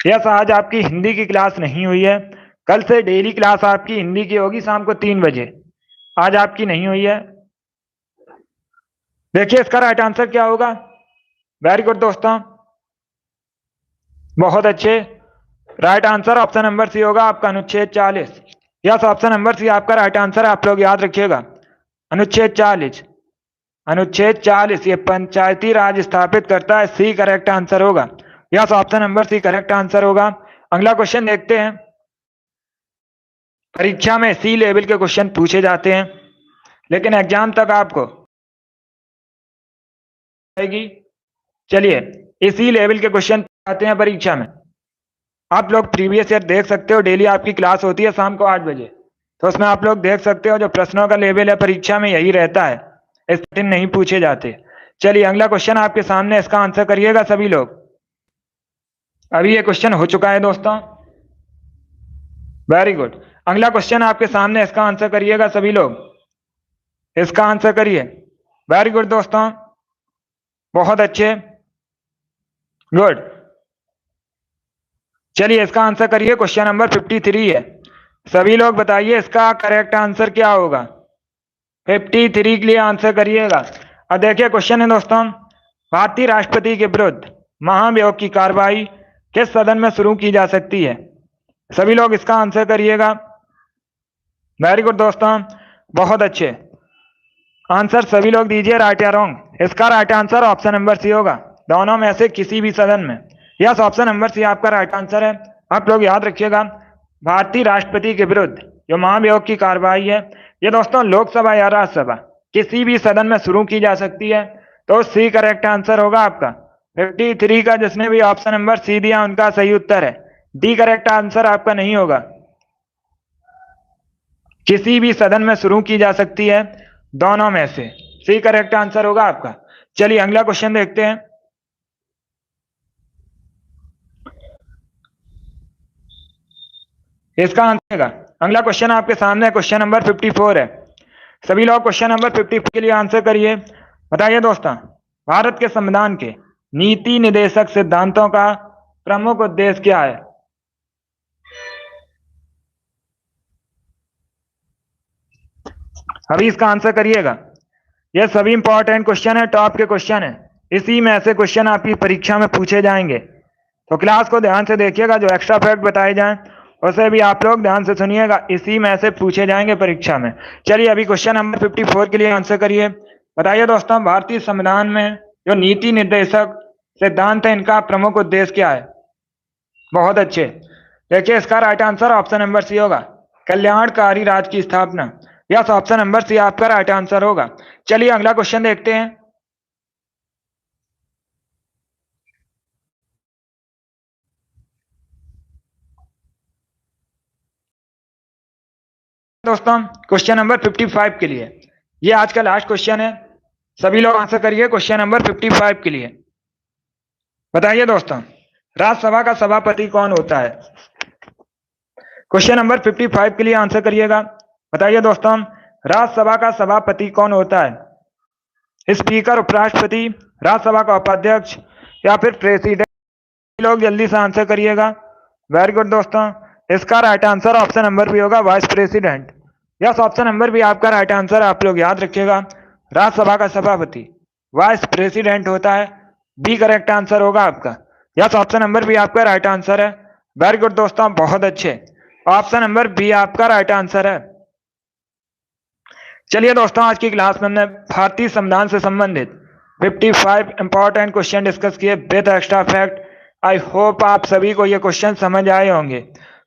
Speaker 1: यस, आज आपकी हिंदी की क्लास नहीं हुई है। कल से डेली क्लास आपकी हिंदी की होगी शाम को 3 बजे। आज आपकी नहीं हुई है। देखिए इसका राइट आंसर क्या होगा। वेरी गुड दोस्तों, बहुत अच्छे। Right answer option number C होगा आपका, अनुच्छेद 40। यस, ऑप्शन नंबर सी आपका राइट आंसर है, आप लोग याद रखिएगा। अनुच्छेद 40, अनुच्छेद 40 ये पंचायती राज स्थापित करता है, सी करेक्ट आंसर होगा। Yes, option number C correct answer होगा। अगला क्वेश्चन देखते हैं। परीक्षा में सी लेवल के क्वेश्चन पूछे जाते हैं, लेकिन एग्जाम तक आपको आएगी। चलिए, इसी लेवल के क्वेश्चन आते हैं परीक्षा में। आप लोग प्रीवियस ईयर देख सकते हो, डेली आपकी क्लास होती है शाम को 8 बजे, तो उसमें आप लोग देख सकते हो जो प्रश्नों का लेवल है परीक्षा में यही रहता है, इससे नहीं पूछे जाते। चलिए, अगला क्वेश्चन आपके सामने, इसका आंसर करिएगा सभी लोग। अभी ये क्वेश्चन हो चुका है दोस्तों, वेरी गुड। अगला क्वेश्चन आपके सामने, इसका आंसर करिएगा सभी लोग, इसका आंसर करिए। वेरी गुड दोस्तों, बहुत अच्छे, गुड। चलिए, इसका आंसर करिए। क्वेश्चन नंबर 53 है, सभी लोग बताइए इसका करेक्ट आंसर क्या होगा। 53 के लिए आंसर करिएगा। और देखिए क्वेश्चन है दोस्तों, भारतीय राष्ट्रपति के विरुद्ध महाभियोग की कार्रवाई किस सदन में शुरू की जा सकती है। सभी लोग इसका आंसर करिएगा। वेरी गुड दोस्तों, बहुत अच्छे आंसर सभी लोग दीजिए, राइट या रॉन्ग। इसका right answer option number C होगा, दोनों में से किसी भी सदन में। यस, ऑप्शन नंबर सी आपका राइट आंसर है। आप लोग याद रखिएगा, भारतीय राष्ट्रपति के विरुद्ध जो महाभियोग की कार्रवाई है, ये दोस्तों लोकसभा या राज्यसभा किसी भी सदन में शुरू की जा सकती है, तो सी करेक्ट आंसर होगा आपका। 53 का जिसने भी ऑप्शन नंबर सी दिया उनका सही उत्तर है। डी करेक्ट आंसर आपका नहीं होगा। किसी भी सदन में शुरू की जा सकती है, दोनों में से सी करेक्ट आंसर होगा आपका। चलिए, अगला क्वेश्चन देखते हैं। इसका आंसर, अगला क्वेश्चन आपके सामने क्वेश्चन नंबर 54 है। सभी लोग क्वेश्चन नंबर 54 के लिए आंसर करिए। बताइए दोस्तों, भारत के संविधान के नीति निर्देशक सिद्धांतों का प्रमुख उद्देश्य क्या है। अभी इसका आंसर करिएगा। यह सभी इंपॉर्टेंट क्वेश्चन है, टॉप के क्वेश्चन है, इसी में ऐसे क्वेश्चन आपकी परीक्षा में पूछे जाएंगे, तो क्लास को ध्यान से देखिएगा। जो एक्स्ट्रा फैक्ट बताए जाएं उसे भी आप लोग ध्यान से सुनिएगा, इसी में से पूछे जाएंगे परीक्षा में। चलिए, अभी क्वेश्चन नंबर 54 के लिए आंसर करिए। बताइए दोस्तों, भारतीय संविधान में जो नीति निर्देशक सिद्धांत है, इनका प्रमुख उद्देश्य क्या है। बहुत अच्छे। देखिए, इसका right answer option number C होगा, कल्याणकारी राज्य की स्थापना। यस, ऑप्शन नंबर सी आपका राइट आंसर होगा। चलिए, अगला क्वेश्चन देखते हैं। दोस्तों, क्वेश्चन नंबर 55 के लिए, ये आज का लास्ट क्वेश्चन है, सभी लोग आंसर करिए क्वेश्चन नंबर 55 के लिए। बताइए दोस्तों, राज्यसभा का सभापति कौन होता है। क्वेश्चन नंबर 55 के लिए आंसर करिएगा। बताइए दोस्तों, राज्यसभा का सभापति कौन होता है। स्पीकर, उपराष्ट्रपति, राज्यसभा का उपाध्यक्ष या फिर प्रेसिडेंट। लोग जल्दी से आंसर करिएगा। वेरी गुड दोस्तों, इसका राइट आंसर ऑप्शन नंबर भी होगा, vice president. Yes, option number भी आपका राइट आंसर, आप लोग याद रखिएगा। राज्यसभा का सभापति वाइस प्रेसिडेंट होता है, बी करेक्ट आंसर होगा आपका। यस, ऑप्शन नंबर भी आपका राइट आंसर है। वेरी गुड दोस्तों, बहुत अच्छे, ऑप्शन नंबर बी आपका राइट आंसर है। चलिए दोस्तों, आज की क्लास में हमने भारतीय संविधान से संबंधित 55 इंपॉर्टेंट क्वेश्चन डिस्कस किए with extra fact. I hope आप सभी को ये क्वेश्चन समझ आए होंगे।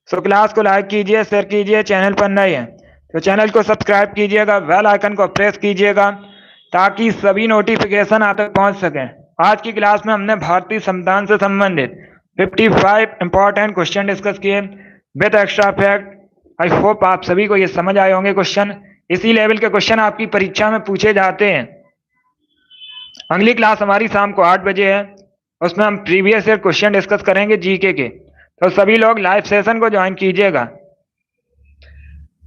Speaker 1: सो क्लास को लाइक कीजिए, शेयर कीजिए, चैनल पर नए हैं तो चैनल को सब्सक्राइब कीजिएगा, बेल आइकन को प्रेस कीजिएगा ताकि सभी नोटिफिकेशन आप तक पहुंच सकें। आज की क्लास में हमने भारतीय संविधान से संबंधित 55 इंपॉर्टेंट क्वेश्चन डिस्कस किए with extra fact. I hope आप सभी को ये समझ आए होंगे क्वेश्चन। इसी लेवल के क्वेश्चन आपकी परीक्षा में पूछे जाते हैं। अगली क्लास हमारी शाम को 8 बजे है, उसमें हम प्रीवियस ईयर क्वेश्चन डिस्कस करेंगे जीके के, तो सभी लोग लाइव सेशन को ज्वाइन कीजिएगा।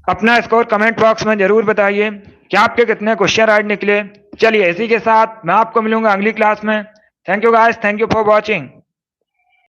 Speaker 1: अपना स्कोर कमेंट बॉक्स में जरूर बताइए कि आपके कितने क्वेश्चन राइट निकले। चलिए, इसी के साथ मैं आपको मिलूंगा अगली क्लास में। Thank you guys, thank you for watching.